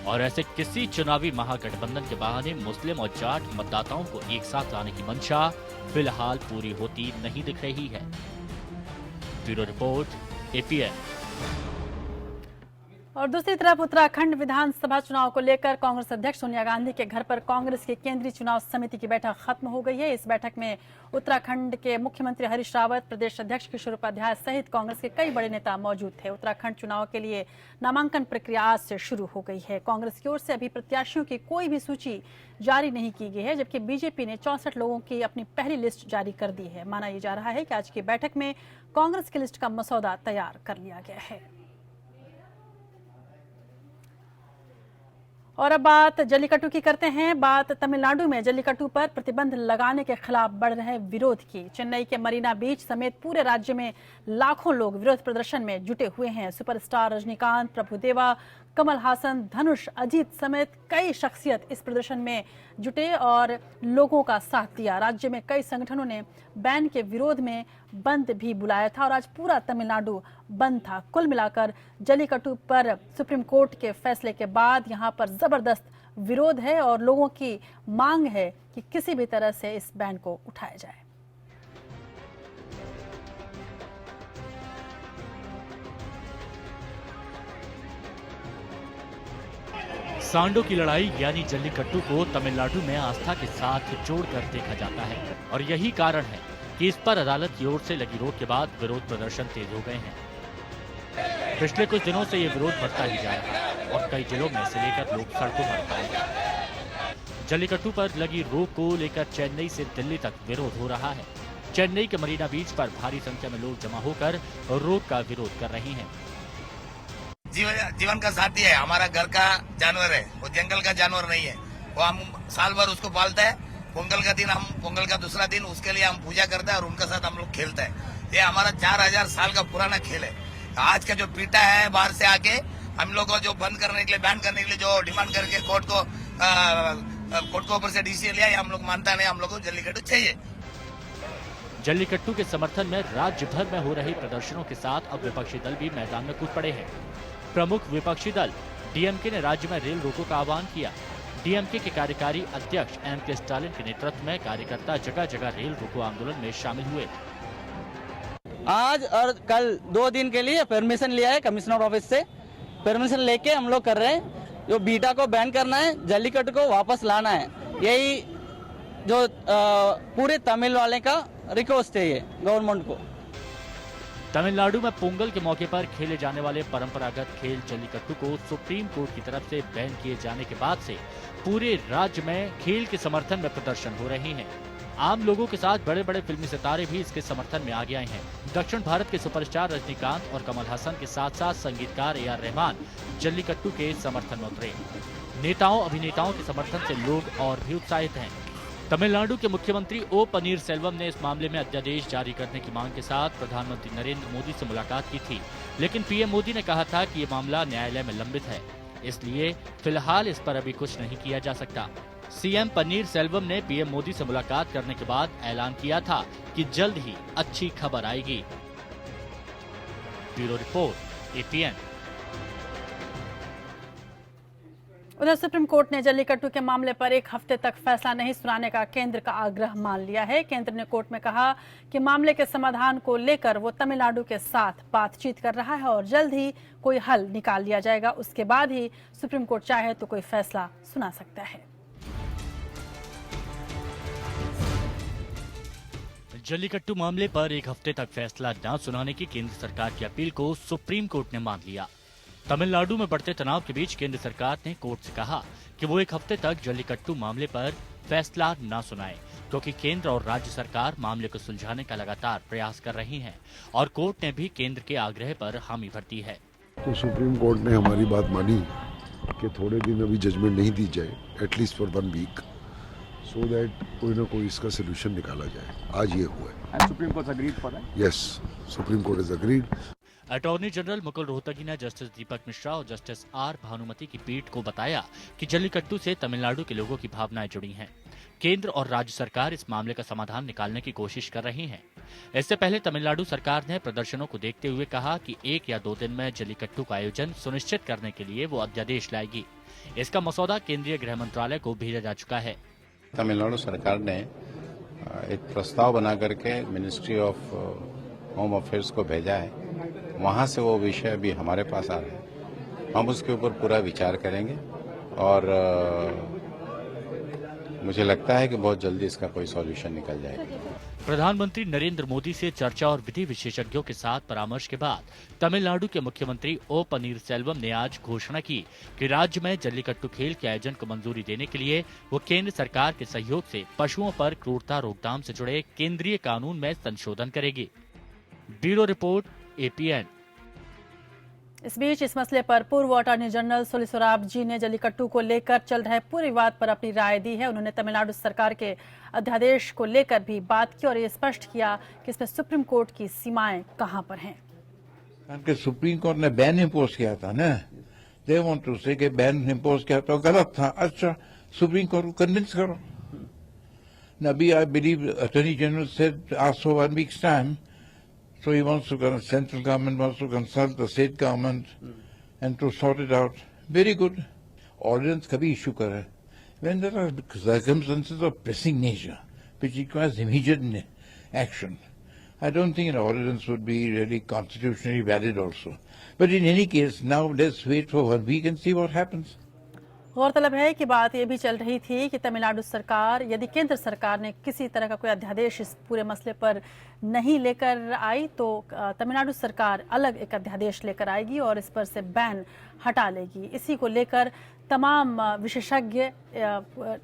और ऐसे किसी चुनावी महागठबंधन के बहाने मुस्लिम और जाट मतदाताओं को एक साथ लाने की मंशा फिलहाल पूरी होती नहीं दिख रही है। Bureau report, APN. और दूसरी तरफ उत्तराखंड विधानसभा चुनाव को लेकर कांग्रेस अध्यक्ष सोनिया गांधी के घर पर कांग्रेस की केंद्रीय चुनाव समिति की बैठक खत्म हो गई है। इस बैठक में उत्तराखंड के मुख्यमंत्री हरीश रावत, प्रदेश अध्यक्ष किशोर उपाध्याय सहित कांग्रेस के कई बड़े नेता मौजूद थे। उत्तराखंड चुनाव के लिए नामांकन प्रक्रिया आज से शुरू हो गई है। कांग्रेस की ओर से अभी प्रत्याशियों की कोई भी सूची जारी नहीं की गई है, जबकि बीजेपी ने 64 लोगों की अपनी पहली लिस्ट जारी कर दी है। माना यह जा रहा है कि आज की बैठक में कांग्रेस की लिस्ट का मसौदा तैयार कर लिया गया है। और अब बात जल्लीकट्टू की करते हैं। बात तमिलनाडु में जल्लीकट्टू पर प्रतिबंध लगाने के खिलाफ बढ़ रहे विरोध की। चेन्नई के मरीना बीच समेत पूरे राज्य में लाखों लोग विरोध प्रदर्शन में जुटे हुए हैं। सुपरस्टार रजनीकांत, प्रभुदेवा, कमल हासन, धनुष, अजीत समेत कई शख्सियत इस प्रदर्शन में जुटे और लोगों का साथ दिया। राज्य में कई संगठनों ने बैन के विरोध में बंद भी बुलाया था और आज पूरा तमिलनाडु बंद था। कुल मिलाकर जल्लीकट्टू पर सुप्रीम कोर्ट के फैसले के बाद यहां पर जबरदस्त विरोध है और लोगों की मांग है कि किसी भी तरह से इस बैन को उठाया जाए। सांडों की लड़ाई यानी जल्लीकट्टू को तमिलनाडु में आस्था के साथ जोड़कर देखा जाता है और यही कारण है कि इस पर अदालत की ओर से लगी रोक के बाद विरोध प्रदर्शन तेज हो गए हैं। पिछले कुछ दिनों से ये विरोध बढ़ता ही जा रहा है और कई जिलों में से लेकर लोग सड़कों पर उतरे हैं। जल्लीकट्टू पर लगी रोक को लेकर चेन्नई से दिल्ली तक विरोध हो रहा है। चेन्नई के मरीना बीच पर भारी संख्या में लोग जमा होकर रोक का विरोध कर रहे हैं। जीवन का साथी है, हमारा घर का जानवर है, वो जंगल का जानवर नहीं है। वो हम साल भर उसको पालते हैं। पोंगल का दूसरा दिन उसके लिए हम पूजा करते हैं और उनके साथ हम लोग खेलते हैं। ये हमारा 4000 साल का पुराना खेल है। आज का जो पीटा है बाहर से आके हम लोग को जो बंद करने के लिए, बैन करने के लिए जो डिमांड करके कोर्ट को ऊपर से डिसीजन लिया, हम लोग मानता नहीं। हम लोग को जल्लीकट्टू चाहिए। जल्लीकट्टू के समर्थन में राज्य भर में हो रहे प्रदर्शनों के साथ अब विपक्षी दल भी मैदान में कूद पड़े हैं। प्रमुख विपक्षी दल डीएमके ने राज्य में रेल रोको का आह्वान किया। डीएमके के कार्यकारी अध्यक्ष एम.के. स्टालिन के नेतृत्व में कार्यकर्ता जगह जगह रेल रोको आंदोलन में शामिल हुए। आज और कल 2 दिन के लिए परमिशन लिया है कमिश्नर ऑफिस से। परमिशन लेके हम लोग कर रहे हैं। जो बीटा को बैन करना है, जल्लीकट्टू को वापस लाना है, यही जो पूरे तमिल वाले का रिक्वेस्ट है ये गवर्नमेंट को। तमिलनाडु में पोंगल के मौके पर खेले जाने वाले परंपरागत खेल जल्लीकट्टू को सुप्रीम कोर्ट की तरफ से बैन किए जाने के बाद से पूरे राज्य में खेल के समर्थन में प्रदर्शन हो रहे हैं। आम लोगों के साथ बड़े बड़े फिल्मी सितारे भी इसके समर्थन में आगे आए हैं। दक्षिण भारत के सुपरस्टार रजनीकांत और कमल हासन के साथ साथ संगीतकार ए.आर. रहमान जल्लीकट्टू के समर्थन में उतरे। नेताओं अभिनेताओं के समर्थन से लोग और भी उत्साहित हैं। तमिलनाडु के मुख्यमंत्री ओ पनीरसेल्वम ने इस मामले में अध्यादेश जारी करने की मांग के साथ प्रधानमंत्री नरेंद्र मोदी से मुलाकात की थी, लेकिन पीएम मोदी ने कहा था कि ये मामला न्यायालय में लंबित है, इसलिए फिलहाल इस पर अभी कुछ नहीं किया जा सकता। सीएम पनीरसेल्वम ने पीएम मोदी से मुलाकात करने के बाद ऐलान किया था कि जल्द ही अच्छी खबर आएगी। Bureau report, APN. उधर सुप्रीम कोर्ट ने जल्लीकट्टू के मामले पर 1 हफ्ते तक फैसला नहीं सुनाने का केंद्र का आग्रह मान लिया है। केंद्र ने कोर्ट में कहा कि मामले के समाधान को लेकर वो तमिलनाडु के साथ बातचीत कर रहा है और जल्द ही कोई हल निकाल लिया जाएगा। उसके बाद ही सुप्रीम कोर्ट चाहे तो कोई फैसला सुना सकता है। जल्लीकट्टू मामले पर 1 हफ्ते तक फैसला न सुनाने की केंद्र सरकार की अपील को सुप्रीम कोर्ट ने मान लिया। तमिलनाडु में बढ़ते तनाव के बीच केंद्र सरकार ने कोर्ट से कहा कि वो 1 हफ्ते तक जल्लीकट्टू मामले पर फैसला न सुनाए, क्योंकि केंद्र और राज्य सरकार मामले को सुलझाने का लगातार प्रयास कर रही हैं और कोर्ट ने भी केंद्र के आग्रह पर हामी भर दी है। तो सुप्रीम कोर्ट ने हमारी बात मानी कि थोड़े दिन अभी जजमेंट नहीं दी जाए, at least for 1 week, so that कोई ना कोई इसका सोल्यूशन निकाला जाए। आज ये हुआ है। Supreme court agreed for that? Yes, supreme court is agreed. Attorney general Mukul Rohatgi ने जस्टिस दीपक मिश्रा और जस्टिस आर भानुमति की पीठ को बताया कि जल्लीकट्टू से तमिलनाडु के लोगों की भावनाएं जुड़ी हैं। केंद्र और राज्य सरकार इस मामले का समाधान निकालने की कोशिश कर रही हैं। इससे पहले तमिलनाडु सरकार ने प्रदर्शनों को देखते हुए कहा कि 1 या 2 दिन में जल्लीकट्टू का आयोजन सुनिश्चित करने के लिए वो अध्यादेश लाएगी। इसका मसौदा केंद्रीय गृह मंत्रालय को भेजा जा चुका है। तमिलनाडु सरकार ने एक प्रस्ताव बना करके मिनिस्ट्री ऑफ होम अफेयर्स को भेजा है। वहां से वो विषय अभी हमारे पास आ रहा है। हम उसके ऊपर पूरा विचार करेंगे और मुझे लगता है कि बहुत जल्दी इसका कोई सॉल्यूशन निकल जाएगा। प्रधानमंत्री नरेंद्र मोदी से चर्चा और विधि विशेषज्ञों के साथ परामर्श के बाद तमिलनाडु के मुख्यमंत्री ओ पनीरसेल्वम ने आज घोषणा की कि राज्य में जल्लीकट्टू खेल के आयोजन को मंजूरी देने के लिए वो केंद्र सरकार के सहयोग से पशुओं पर क्रूरता रोकथाम से जुड़े केंद्रीय कानून में संशोधन करेगी। Bureau report, APN। इस बीच इस मसले पर पूर्व अटॉर्नी जनरल सोली सोराबजी ने जल्लीकट्टू को लेकर चल रहे पूरे विवाद पर अपनी राय दी है। उन्होंने तमिलनाडु सरकार के अध्यादेश को लेकर भी बात की और ये स्पष्ट किया कि इसमें सुप्रीम कोर्ट की सीमाएं कहां पर हैं। क्योंकि सुप्रीम कोर्ट ने बैन इम्पोज किया था ना, दे वांट टू से कि बैन इम्पोज किया तो गलत था। अच्छा, सुप्रीम कोर्ट को कन्विंस करो। अभी I believe attorney general said ask for 1 weeks time, so he wants to, central government wants to consult the state government and to sort it out. Very good. Ordinance कभी issue करे when there are circumstances of pressing nature which requires immediate action. I don't think an ordinance would be really constitutionally valid also. But in any case, now let's wait for 1 week and see what happens. गौरतलब है कि बात ये भी चल रही थी कि तमिलनाडु सरकार यदि केंद्र सरकार ने किसी तरह का कोई अध्यादेश इस पूरे मसले पर नहीं लेकर आई तो तमिलनाडु सरकार अलग एक अध्यादेश लेकर आएगी और इस पर से बैन हटा लेगी। इसी को लेकर तमाम विशेषज्ञ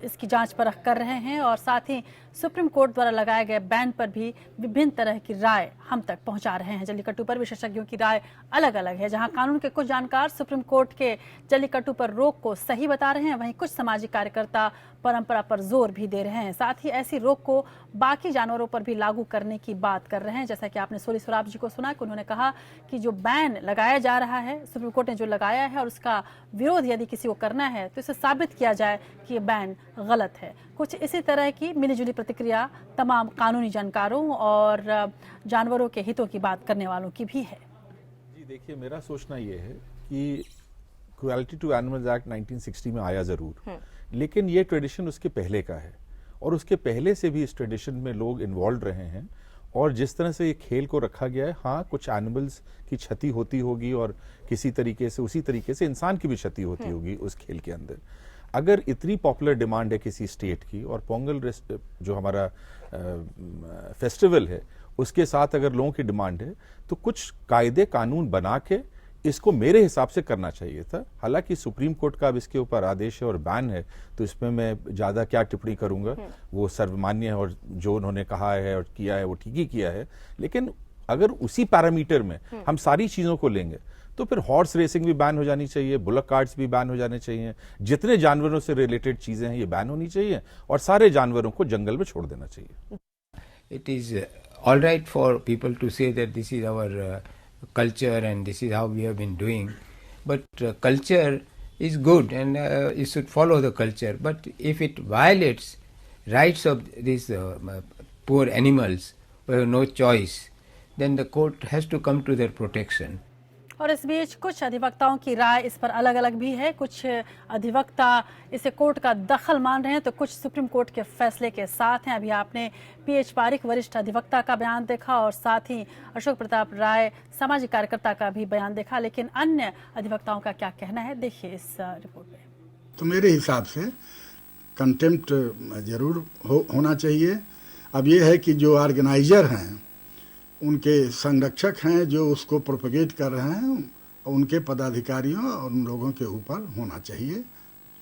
इसकी जांच परख कर रहे हैं और साथ ही सुप्रीम कोर्ट द्वारा लगाए गए बैन पर भी विभिन्न तरह की राय हम तक पहुंचा रहे हैं। जल्लीकट्टू पर विशेषज्ञों की राय अलग अलग है। जहां कानून के कुछ जानकार सुप्रीम कोर्ट के जल्लीकट्टू पर रोक को सही बता रहे हैं, वहीं कुछ सामाजिक कार्यकर्ता परंपरा पर जोर भी दे रहे हैं। साथ ही ऐसी रोक को बाकी जानवरों पर भी लागू करने की बात कर रहे हैं। जैसा कि आपने सोली सोराबजी को सुना कि उन्होंने कहा कि जो बैन लगाया जा रहा है, सुप्रीम कोर्ट ने जो लगाया है और उसका विरोध यदि किसी को करना है तो इसे साबित किया जाए कि ये बैन गलत है। कुछ इसी तरह की मिलीजुली प्रतिक्रिया तमाम कानूनी जानकारों और जानवरों के हितों की बात करने वालों की भी है। जी देखिए, मेरा सोचना ये है कि क्रुएल्टी टू एनिमल्स एक्ट 1960 में आया जरूर, लेकिन ये ट्रेडिशन उसके पहले का है और उसके पहले से भी इस ट्रेडिशन में लोग इन्वॉल्व रहे हैं और जिस तरह से ये खेल को रखा गया है, हाँ कुछ एनिमल्स की क्षति होती होगी और किसी तरीके से उसी तरीके से इंसान की भी क्षति होती होगी उस खेल के अंदर। अगर इतनी पॉपुलर डिमांड है किसी स्टेट की और पोंगल जो हमारा फेस्टिवल है उसके साथ अगर लोगों की डिमांड है तो कुछ कायदे कानून बना के इसको मेरे हिसाब से करना चाहिए था। हालांकि सुप्रीम कोर्ट का अब इसके ऊपर आदेश है और बैन है तो इसमें मैं ज्यादा क्या टिप्पणी करूंगा, वो सर्वमान्य है और जो उन्होंने कहा है और किया है वो ठीक ही किया है। लेकिन अगर उसी पैरामीटर में हम सारी चीजों को लेंगे तो फिर हॉर्स रेसिंग भी बैन हो जानी चाहिए, बुलक कार्ट्स भी बैन हो जाने चाहिए, जितने जानवरों से रिलेटेड चीजें हैं ये बैन होनी चाहिए और सारे जानवरों को जंगल में छोड़ देना चाहिए। It is all right for people to say that this is our culture and this is how we have been doing, but culture is good and you should follow the culture, but if it violates rights of these poor animals who have no choice, then the court has to come to their protection. और इस बीच कुछ अधिवक्ताओं की राय इस पर अलग अलग भी है। कुछ अधिवक्ता इसे कोर्ट का दखल मान रहे हैं तो कुछ सुप्रीम कोर्ट के फैसले के साथ हैं। अभी आपने PH पारिक वरिष्ठ अधिवक्ता का बयान देखा और साथ ही अशोक प्रताप राय सामाजिक कार्यकर्ता का भी बयान देखा, लेकिन अन्य अधिवक्ताओं का क्या कहना है देखिए इस रिपोर्ट में। तो मेरे हिसाब से कंटेम्प्ट जरूर होना चाहिए। अब ये है कि जो ऑर्गेनाइजर हैं उनके संरक्षक हैं जो उसको प्रोपेगेट कर रहे हैं, उनके पदाधिकारियों और उन लोगों के ऊपर होना चाहिए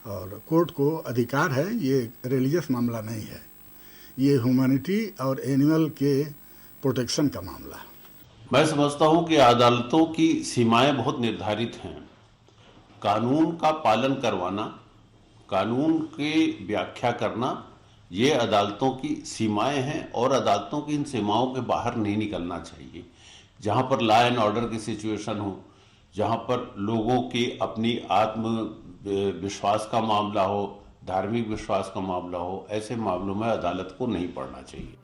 और कोर्ट को अधिकार है। ये रिलीजियस मामला नहीं है, ये ह्यूमैनिटी और एनिमल के प्रोटेक्शन का मामला। मैं समझता हूं कि अदालतों की सीमाएं बहुत निर्धारित हैं। कानून का पालन करवाना, कानून की व्याख्या करना, ये अदालतों की सीमाएं हैं और अदालतों की इन सीमाओं के बाहर नहीं निकलना चाहिए। जहां पर लॉ एंड ऑर्डर की सिचुएशन हो, जहां पर लोगों की अपनी आत्म विश्वास का मामला हो, धार्मिक विश्वास का मामला हो, ऐसे मामलों में अदालत को नहीं पड़ना चाहिए।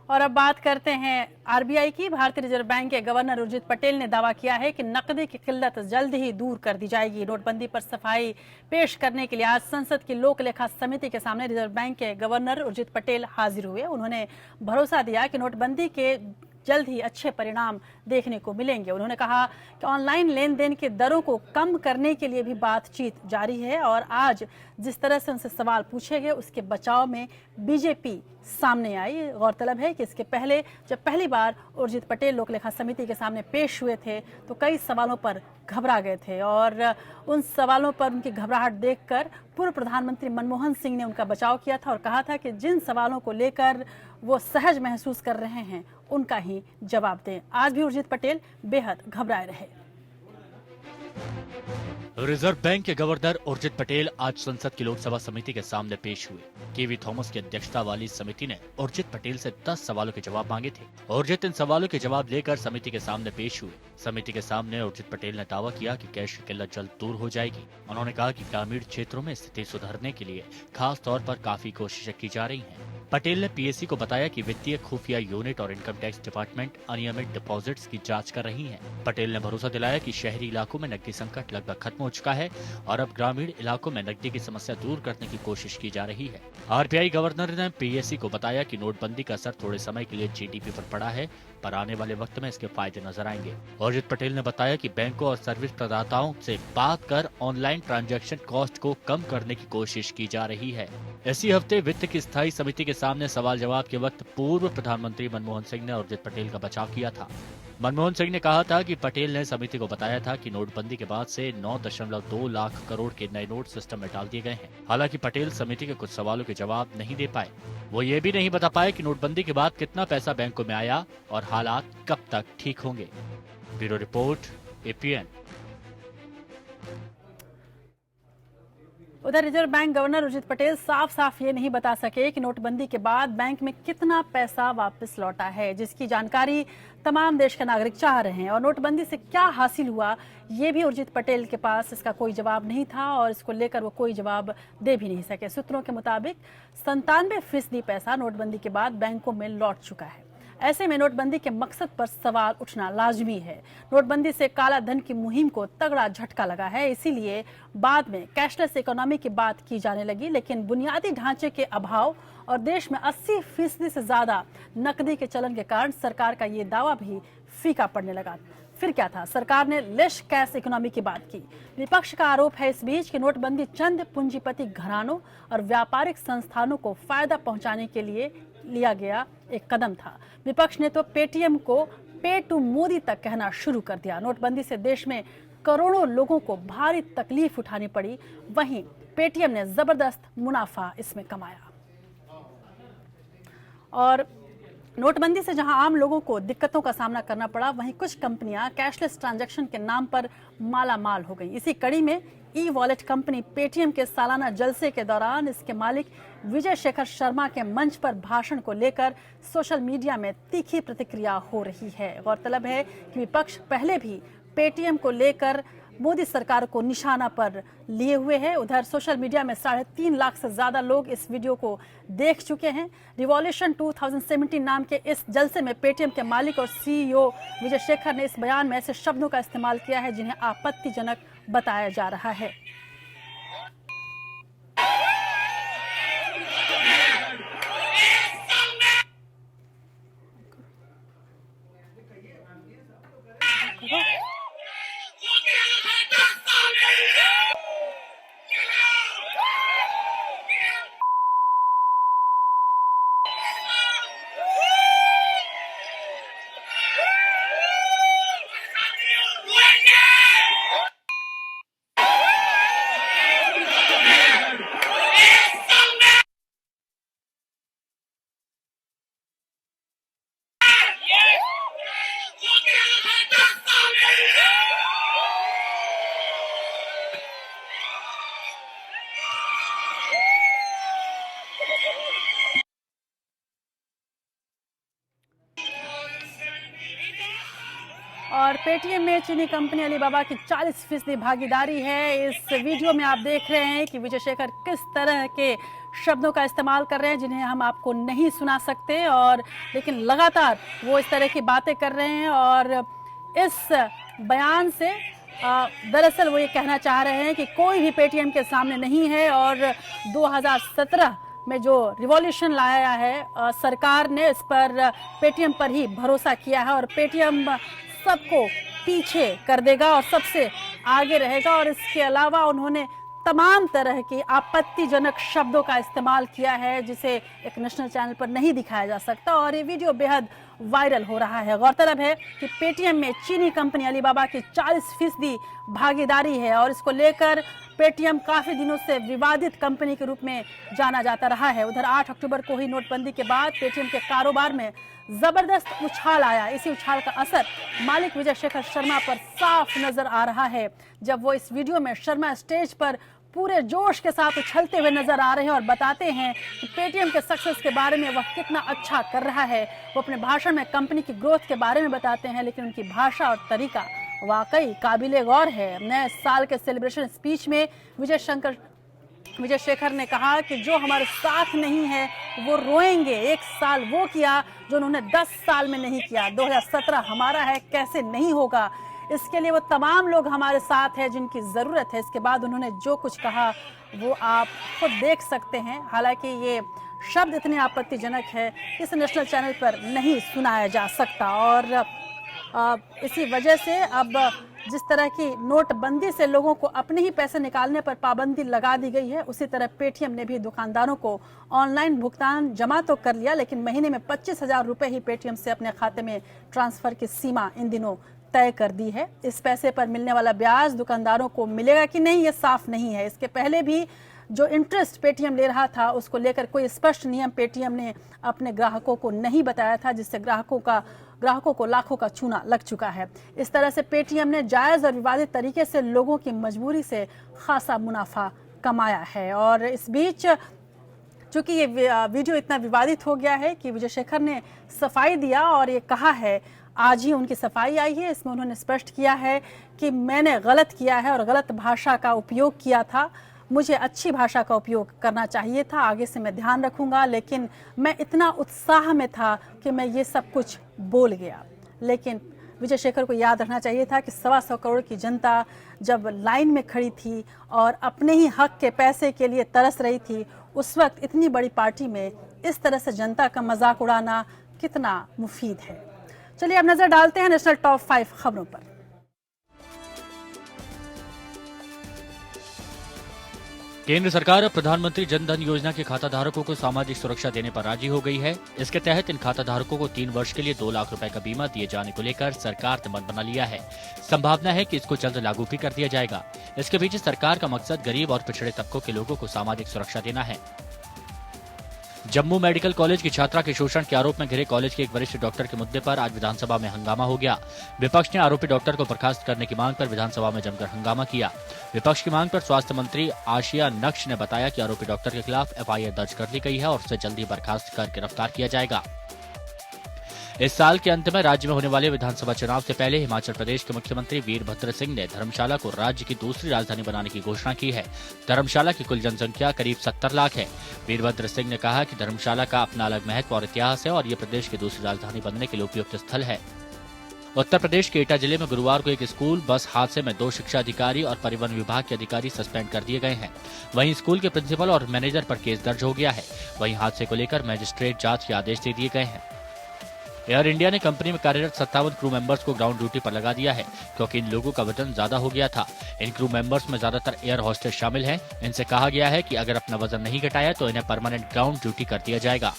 और अब बात करते हैं आरबीआई की। भारतीय रिजर्व बैंक के गवर्नर उर्जित पटेल ने दावा किया है कि नकदी की किल्लत जल्द ही दूर कर दी जाएगी। नोटबंदी पर सफाई पेश करने के लिए आज संसद की लोक लेखा समिति के सामने रिजर्व बैंक के गवर्नर उर्जित पटेल हाजिर हुए। उन्होंने भरोसा दिया कि नोटबंदी के जल्द ही अच्छे परिणाम देखने को मिलेंगे। उन्होंने कहा कि ऑनलाइन लेन देन की दरों को कम करने के लिए भी बातचीत जारी है और आज जिस तरह से उनसे सवाल पूछे गए उसके बचाव में बीजेपी सामने आई। गौरतलब है कि इसके पहले जब पहली बार उर्जित पटेल लोक लेखा समिति के सामने पेश हुए थे तो कई सवालों पर घबरा गए थे और उन सवालों पर उनकी घबराहट देखकर पूर्व प्रधानमंत्री मनमोहन सिंह ने उनका बचाव किया था और कहा था कि जिन सवालों को लेकर वो सहज महसूस कर रहे हैं उनका ही जवाब दें। आज भी उर्जित पटेल बेहद घबराए रहे। रिजर्व बैंक के गवर्नर उर्जित पटेल आज संसद की लोकसभा समिति के सामने पेश हुए। केवी थॉमस की अध्यक्षता वाली समिति ने उर्जित पटेल से 10 सवालों के जवाब मांगे थे। उर्जित इन सवालों के जवाब लेकर समिति के सामने पेश हुए। समिति के सामने उर्जित पटेल ने दावा किया कि कैश की किल्लत जल्द दूर हो जाएगी। उन्होंने कहा कि ग्रामीण क्षेत्रों में स्थिति सुधारने के लिए खास तौर पर काफी कोशिशें की जा रही हैं। पटेल ने पीएससी को बताया कि वित्तीय खुफिया यूनिट और इनकम टैक्स डिपार्टमेंट अनियमित डिपॉजिट्स की जांच कर रही हैं। पटेल ने भरोसा दिलाया कि शहरी इलाकों में नकदी संकट लगभग खत्म हो चुका है और अब ग्रामीण इलाकों में नकदी की समस्या दूर करने की कोशिश की जा रही है। आरबीआई गवर्नर ने पीएससी को बताया कि नोटबंदी का असर थोड़े समय के लिए जीडीपी पर पड़ा है, पर आने वाले वक्त में इसके फायदे नजर आएंगे। उर्जित पटेल ने बताया कि बैंकों और सर्विस प्रदाताओं से बात कर ऑनलाइन ट्रांजैक्शन कॉस्ट को कम करने की कोशिश की जा रही है। इसी हफ्ते वित्त की स्थायी समिति के सामने सवाल जवाब के वक्त पूर्व प्रधानमंत्री मनमोहन सिंह ने उर्जित पटेल का बचाव किया था। मनमोहन सिंह ने कहा था कि पटेल ने समिति को बताया था कि नोटबंदी के बाद से 9.2 लाख करोड़ के नए नोट सिस्टम में डाल दिए गए हैं। हालांकि पटेल समिति के कुछ सवालों के जवाब नहीं दे पाए। वो ये भी नहीं बता पाए कि नोटबंदी के बाद कितना पैसा बैंकों में आया और हालात कब तक ठीक होंगे। Bureau report, APN. उधर reserve bank governor Urjit Patel साफ साफ ये नहीं बता सके कि नोटबंदी के बाद बैंक में कितना पैसा वापस लौटा है, जिसकी जानकारी तमाम देश के नागरिक चाह रहे हैं। और नोटबंदी से क्या हासिल हुआ ये भी उर्जित पटेल के पास इसका कोई जवाब नहीं था और इसको लेकर वो कोई जवाब दे भी नहीं सके। सूत्रों के मुताबिक 97% पैसा नोटबंदी के बाद बैंकों में लौट चुका है। ऐसे में नोटबंदी के मकसद पर सवाल उठना लाजमी है। नोटबंदी से काला धन की मुहिम को तगड़ा झटका लगा है, इसीलिए बाद में कैशलेस इकोनॉमी की बात की जाने लगी। लेकिन बुनियादी ढांचे के अभाव और देश में 80% से ज्यादा नकदी के चलन के कारण सरकार का ये दावा भी फीका पड़ने लगा। फिर क्या था, सरकार ने लेस कैश इकोनॉमी की बात की। विपक्ष का आरोप है इस बीच कि नोटबंदी चंद पूंजीपति घरानों और व्यापारिक संस्थानों को फायदा पहुंचाने के लिए लिया गया एक कदम था। विपक्ष ने तो पेटीएम को पे टू मोदी तक कहना शुरू कर दिया। नोटबंदी से देश में करोड़ों लोगों को भारी तकलीफ उठानी पड़ी, वहीं पेटीएम ने जबरदस्त मुनाफा इसमें कमाया। और नोटबंदी से जहां आम लोगों को दिक्कतों का सामना करना पड़ा, वहीं कुछ कंपनियां कैशलेस ट्रांजैक्शन के नाम पर माला माल हो गई। इसी कड़ी में ई वॉलेट कंपनी पेटीएम के सालाना जलसे के दौरान इसके मालिक विजय शेखर शर्मा के मंच पर भाषण को लेकर सोशल मीडिया में तीखी प्रतिक्रिया हो रही है। गौरतलब है कि विपक्ष पहले भी पेटीएम को लेकर मोदी सरकार को निशाना पर लिए हुए हैं। उधर सोशल मीडिया में 3.5 लाख से ज्यादा लोग इस वीडियो को देख चुके हैं। रिवॉल्यूशन 2017 नाम के इस जलसे में पेटीएम के मालिक और सीईओ विजय शेखर ने इस बयान में ऐसे शब्दों का इस्तेमाल किया है जिन्हें आपत्तिजनक बताया जा रहा है। पेटीएम में चीनी कंपनी अलीबाबा की 40% भागीदारी है। इस वीडियो में आप देख रहे हैं कि विजय शेखर किस तरह के शब्दों का इस्तेमाल कर रहे हैं जिन्हें हम आपको नहीं सुना सकते, और लेकिन लगातार वो इस तरह की बातें कर रहे हैं। और इस बयान से दरअसल वो ये कहना चाह रहे हैं कि कोई भी पेटीएम के सामने नहीं है, और 2017 में जो रिवॉल्यूशन लाया है सरकार ने, इस पर पेटीएम पर ही भरोसा किया है और पेटीएम सबको पीछे कर देगा और सबसे आगे रहेगा। और इसके अलावा उन्होंने तमाम तरह की आपत्तिजनक शब्दों का इस्तेमाल किया है जिसे एक नेशनल चैनल पर नहीं दिखाया जा सकता, और ये वीडियो बेहद वायरल हो रहा है। गौरतलब है कि पेटीएम में चीनी कंपनी अलीबाबा की 40% भागीदारी है और इसको लेकर पेटीएम काफी दिनों से विवादित कंपनी के रूप में जाना जाता रहा है। उधर 8 अक्टूबर को ही नोटबंदी के बाद पेटीएम के कारोबार में जबरदस्त उछाल आया। इसी उछाल का असर मालिक विजय शेखर शर्मा पर साफ नजर आ रहा है, जब वो इस वीडियो में शर्मा स्टेज पर पूरे जोश के साथ उछलते हुए नजर आ रहे हैं और बताते हैं कि पेटीएम के सक्सेस के बारे में वह कितना अच्छा कर रहा है। वो अपने भाषण में कंपनी की ग्रोथ के बारे में बताते हैं, लेकिन उनकी भाषा और तरीका वाकई काबिले गौर है। नए साल के सेलिब्रेशन स्पीच में विजय शेखर ने कहा कि जो हमारे साथ नहीं है वो रोएंगे। एक साल वो किया जो उन्होंने 10 साल में नहीं किया। 2017 हमारा है, कैसे नहीं होगा। इसके लिए वो तमाम लोग हमारे साथ हैं जिनकी ज़रूरत है। इसके बाद उन्होंने जो कुछ कहा वो आप खुद देख सकते हैं। हालांकि ये शब्द इतने आपत्तिजनक है इस नेशनल चैनल पर नहीं सुनाया जा सकता, और इसी वजह से अब जिस तरह की नोटबंदी से लोगों को अपने ही पैसे निकालने पर पाबंदी लगा दी गई है, उसी तरह पेटीएम ने भी दुकानदारों को ऑनलाइन भुगतान जमा तो कर लिया, लेकिन महीने में 25,000 रुपए ही पेटीएम से अपने खाते में ट्रांसफर की सीमा इन दिनों तय कर दी है। इस पैसे पर मिलने वाला ब्याज दुकानदारों को मिलेगा कि नहीं, ये साफ नहीं है। इसके पहले भी जो इंटरेस्ट पेटीएम ले रहा था उसको लेकर कोई स्पष्ट नियम पेटीएम ने अपने ग्राहकों को नहीं बताया था, जिससे ग्राहकों को लाखों का चूना लग चुका है। इस तरह से पेटीएम ने जायज और विवादित तरीके से लोगों की मजबूरी से खासा मुनाफा कमाया है। और इस बीच चूंकि ये वीडियो इतना विवादित हो गया है कि विजय शेखर ने सफाई दिया और ये कहा है, आज ही उनकी सफाई आई है, इसमें उन्होंने स्पष्ट किया है कि मैंने गलत किया है और गलत भाषा का उपयोग किया था। मुझे अच्छी भाषा का उपयोग करना चाहिए था, आगे से मैं ध्यान रखूंगा, लेकिन मैं इतना उत्साह में था कि मैं ये सब कुछ बोल गया। लेकिन विजय शेखर को याद रखना चाहिए था कि 125 करोड़ की जनता जब लाइन में खड़ी थी और अपने ही हक के पैसे के लिए तरस रही थी, उस वक्त इतनी बड़ी पार्टी में इस तरह से जनता का मजाक उड़ाना कितना मुफीद है। चलिए अब नजर डालते हैं नेशनल टॉप 5 खबरों पर। केंद्र सरकार अब प्रधानमंत्री जन धन योजना के खाता धारकों को सामाजिक सुरक्षा देने पर राजी हो गई है। इसके तहत इन खाता धारकों को 3 वर्ष के लिए 2 लाख रुपए का बीमा दिए जाने को लेकर सरकार ने मन बना लिया है। संभावना है कि इसको जल्द लागू भी कर दिया जाएगा। इसके पीछे सरकार का मकसद गरीब और पिछड़े तबकों के लोगों को सामाजिक सुरक्षा देना है। जम्मू मेडिकल कॉलेज की छात्रा के शोषण के आरोप में घिरे कॉलेज के एक वरिष्ठ डॉक्टर के मुद्दे पर आज विधानसभा में हंगामा हो गया। विपक्ष ने आरोपी डॉक्टर को बर्खास्त करने की मांग पर विधानसभा में जमकर हंगामा किया। विपक्ष की मांग पर स्वास्थ्य मंत्री आशिया नक्श ने बताया कि आरोपी डॉक्टर के खिलाफ एफआईआर दर्ज कर दी गई है और उसे जल्दी बर्खास्त कर गिरफ्तार किया जाएगा। इस साल के अंत में राज्य में होने वाले विधानसभा चुनाव से पहले हिमाचल प्रदेश के मुख्यमंत्री वीरभद्र सिंह ने धर्मशाला को राज्य की दूसरी राजधानी बनाने की घोषणा की है। धर्मशाला की कुल जनसंख्या करीब 70 लाख है। वीरभद्र सिंह ने कहा कि धर्मशाला का अपना अलग महत्व और इतिहास है और ये प्रदेश की दूसरी राजधानी बनने के लिए उपयुक्त स्थल है। उत्तर प्रदेश के एटा जिले में गुरुवार को एक स्कूल बस हादसे में 2 शिक्षा अधिकारी और परिवहन विभाग के अधिकारी सस्पेंड कर दिए गए हैं। वहीं स्कूल के प्रिंसिपल और मैनेजर पर केस दर्ज हो गया है। वहीं हादसे को लेकर मजिस्ट्रेट जांच के आदेश दे दिए गए हैं। एयर इंडिया ने कंपनी में कार्यरत 57 क्रू मेंबर्स को ग्राउंड ड्यूटी पर लगा दिया है, क्योंकि इन लोगों का वजन ज्यादा हो गया था। इन क्रू मेंबर्स में ज्यादातर एयर होस्टेस शामिल हैं। इनसे कहा गया है कि अगर अपना वजन नहीं घटाया तो इन्हें परमानेंट ग्राउंड ड्यूटी कर दिया जाएगा।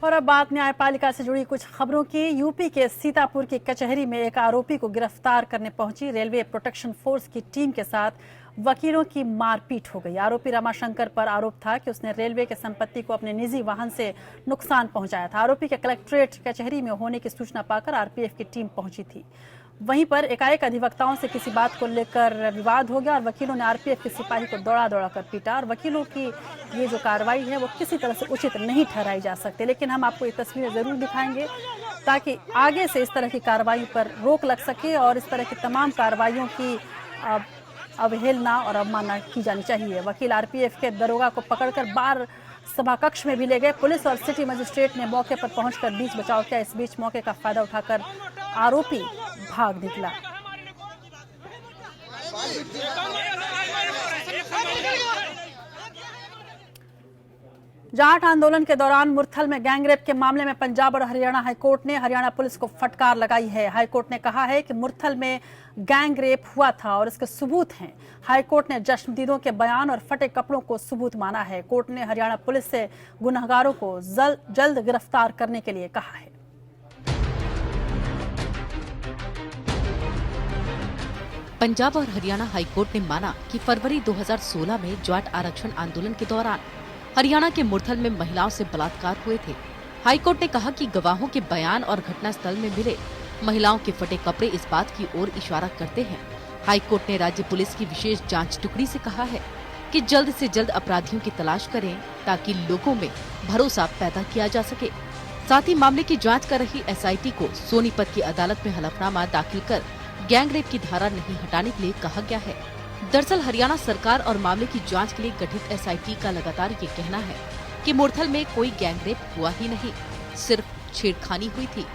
और अब बात न्यायपालिका से जुड़ी कुछ खबरों की। यूपी के सीतापुर की कचहरी में एक आरोपी को गिरफ्तार करने पहुंची रेलवे प्रोटेक्शन फोर्स की टीम के साथ वकीलों की मारपीट हो गई। आरोपी रमाशंकर पर आरोप था कि उसने रेलवे के संपत्ति को अपने निजी वाहन से नुकसान पहुंचाया था। आरोपी के कलेक्ट्रेट कचहरी में होने की सूचना पाकर आरपीएफ की टीम पहुंची थी। वहीं पर एकाएक अधिवक्ताओं से किसी बात को लेकर विवाद हो गया और वकीलों ने आरपीएफ के सिपाही को दौड़ा दौड़ा कर पीटा। और वकीलों की ये जो कार्रवाई है वो किसी तरह से उचित नहीं ठहराई जा सकती, लेकिन हम आपको ये तस्वीरें जरूर दिखाएंगे ताकि आगे से इस तरह की कार्रवाई पर रोक लग सके और इस तरह की तमाम कार्रवाइयों की अवहेलना और अवमानना की जानी चाहिए। वकील आरपीएफ के दरोगा को पकड़कर बार सभा कक्ष में भी ले गए। पुलिस और सिटी मजिस्ट्रेट ने मौके पर पहुंचकर बीच बचाव किया। इस बीच मौके का फायदा उठाकर आरोपी भाग निकला। जाट आंदोलन के दौरान मुरथल में गैंगरेप के मामले में पंजाब और हरियाणा हाईकोर्ट ने हरियाणा पुलिस को फटकार लगाई है। हाईकोर्ट ने कहा है कि मुरथल में गैंगरेप हुआ था और इसके सबूत हैं। हाईकोर्ट ने जश्नदीदों के बयान और फटे कपड़ों को सबूत माना है। कोर्ट ने हरियाणा पुलिस से गुनहगारों को जल्द गिरफ्तार करने के लिए कहा है। पंजाब और हरियाणा हाईकोर्ट ने माना कि फरवरी 2016 में जाट आरक्षण आंदोलन के दौरान हरियाणा के मुरथल में महिलाओं से बलात्कार हुए थे। हाईकोर्ट ने कहा कि गवाहों के बयान और घटनास्थल में मिले महिलाओं के फटे कपड़े इस बात की ओर इशारा करते हैं। हाईकोर्ट ने राज्य पुलिस की विशेष जांच टुकड़ी से कहा है कि जल्द से जल्द अपराधियों की तलाश करें ताकि लोगों में भरोसा पैदा किया जा सके। साथ ही मामले की जाँच कर रही SIT को सोनीपत की अदालत में हलफनामा दाखिल कर गैंगरेप की धारा नहीं हटाने के लिए कहा गया है। दरअसल हरियाणा सरकार और मामले की जांच के लिए गठित SIT का लगातार ये कहना है कि मुरथल में कोई गैंगरेप हुआ ही नहीं, सिर्फ छेड़खानी हुई थी।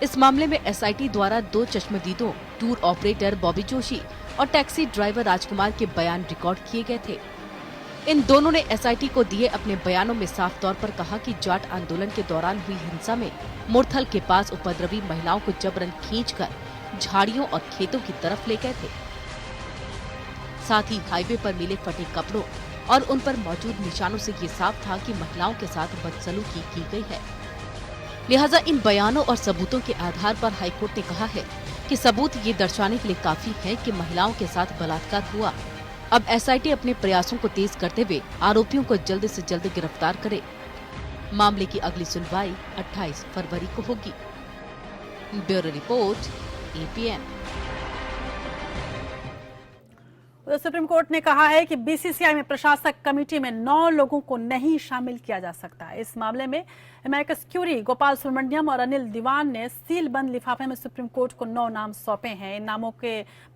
इस मामले में SIT द्वारा 2 चश्मदीदों, टूर ऑपरेटर बॉबी जोशी और टैक्सी ड्राइवर राजकुमार के बयान रिकॉर्ड किए गए थे। इन दोनों ने SIT को दिए अपने बयानों में साफ तौर पर कहा कि जाट आंदोलन के दौरान हुई हिंसा में मुरथल के पास उपद्रवी महिलाओं को जबरन खींचकर झाड़ियों और खेतों की तरफ ले गए थे। साथ ही हाईवे पर मिले फटे कपड़ों और उन पर मौजूद निशानों से ये साफ था कि महिलाओं के साथ बदसलूकी की गई है। लिहाजा इन बयानों और सबूतों के आधार पर हाईकोर्ट ने कहा है कि सबूत ये दर्शाने के लिए काफी है कि महिलाओं के साथ बलात्कार हुआ। अब SIT अपने प्रयासों को तेज करते हुए आरोपियों को जल्द से जल्द गिरफ्तार करे। मामले की अगली सुनवाई 28 फरवरी को होगी। Bureau report APN। Supreme court ने कहा है कि BCCI में प्रशासक कमेटी में 9 लोगों को नहीं शामिल किया जा सकता। इस मामले में एमेकस क्यूरी, गोपाल सुब्रमण्यम और अनिल दीवान ने सील बंद लिफाफे में सुप्रीम कोर्ट को 9 नाम सौंपे हैं। इन नामों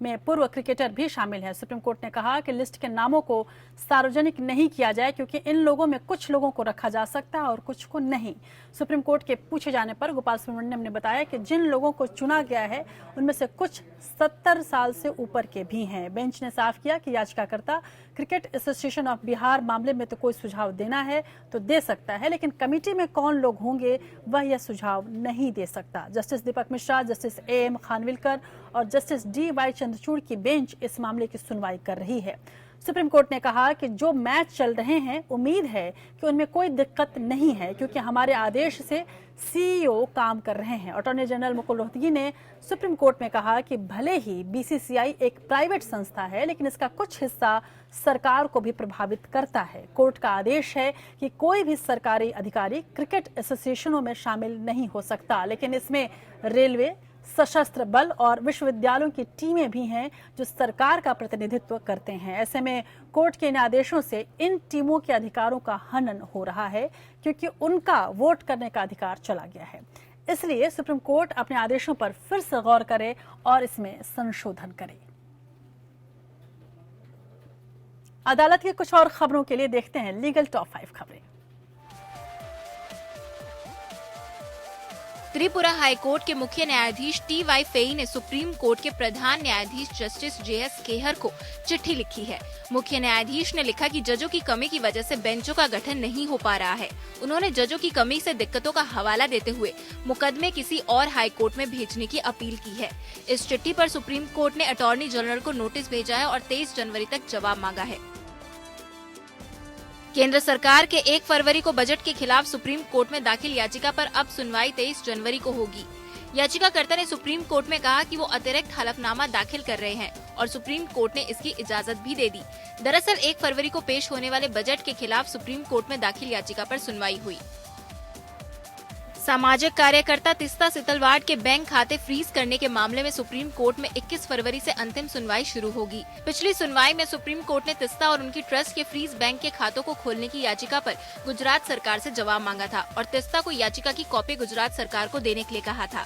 में पूर्व क्रिकेटर भी शामिल हैं। सुप्रीम कोर्ट ने कहा कि लिस्ट के नामों को सार्वजनिक नहीं किया जाए क्योंकि इन लोगों में कुछ लोगों को रखा जा सकता है और कुछ को नहीं। सुप्रीम कोर्ट के पूछे जाने पर गोपाल सुब्रमण्यम ने बताया कि जिन लोगों को चुना गया है उनमें से कुछ 70 साल से ऊपर के भी हैं। बेंच ने साफ किया कि याचिकाकर्ता क्रिकेट एसोसिएशन ऑफ बिहार मामले में तो कोई सुझाव देना है तो दे सकता है, लेकिन कमेटी में कौन लोग होंगे वह यह सुझाव नहीं दे सकता। Justice Deepak Mishra, justice AM Khanwilkar और जस्टिस DY चंद्रचूड़ की बेंच इस मामले की सुनवाई कर रही है। सुप्रीम कोर्ट ने कहा कि जो मैच चल रहे हैं उम्मीद है कि उनमें कोई दिक्कत नहीं है क्योंकि हमारे आदेश से CEO काम कर रहे हैं। अटॉर्नी जनरल मुकुल रोहतगी ने सुप्रीम कोर्ट में कहा कि भले ही BCCI एक प्राइवेट संस्था है लेकिन इसका कुछ हिस्सा सरकार को भी प्रभावित करता है। कोर्ट का आदेश है कि कोई भी सरकारी अधिकारी क्रिकेट एसोसिएशनों में शामिल नहीं हो सकता, लेकिन इसमें रेलवे, सशस्त्र बल और विश्वविद्यालयों की टीमें भी हैं जो सरकार का प्रतिनिधित्व करते हैं। ऐसे में कोर्ट के इन आदेशों से इन टीमों के अधिकारों का हनन हो रहा है क्योंकि उनका वोट करने का अधिकार चला गया है। इसलिए सुप्रीम कोर्ट अपने आदेशों पर फिर से गौर करे और इसमें संशोधन करे। अदालत की कुछ और खबरों के लिए देखते हैं लीगल टॉप 5 खबरें। त्रिपुरा हाईकोर्ट के मुख्य न्यायाधीश TY फेई ने सुप्रीम कोर्ट के प्रधान न्यायाधीश जस्टिस JS खेहर को चिट्ठी लिखी है। मुख्य न्यायाधीश ने लिखा कि जजों की कमी की वजह से बेंचों का गठन नहीं हो पा रहा है। उन्होंने जजों की कमी से दिक्कतों का हवाला देते हुए मुकदमे किसी और हाईकोर्ट में भेजने की अपील की है। इस चिट्ठी पर सुप्रीम कोर्ट ने अटॉर्नी जनरल को नोटिस भेजा है और 23 जनवरी तक जवाब मांगा है। केंद्र सरकार के 1 फरवरी को बजट के खिलाफ सुप्रीम कोर्ट में दाखिल याचिका पर अब सुनवाई 23 जनवरी को होगी। याचिकाकर्ता ने सुप्रीम कोर्ट में कहा कि वो अतिरिक्त हलफनामा दाखिल कर रहे हैं और सुप्रीम कोर्ट ने इसकी इजाजत भी दे दी। दरअसल 1 फरवरी को पेश होने वाले बजट के खिलाफ सुप्रीम कोर्ट में दाखिल याचिका पर सुनवाई हुई। सामाजिक कार्यकर्ता तिस्ता सितलवाड़ के बैंक खाते फ्रीज करने के मामले में सुप्रीम कोर्ट में 21 फरवरी से अंतिम सुनवाई शुरू होगी। पिछली सुनवाई में सुप्रीम कोर्ट ने तिस्ता और उनकी ट्रस्ट के फ्रीज बैंक के खातों को खोलने की याचिका पर गुजरात सरकार से जवाब मांगा था और तिस्ता को याचिका की कॉपी गुजरात सरकार को देने के लिए कहा था।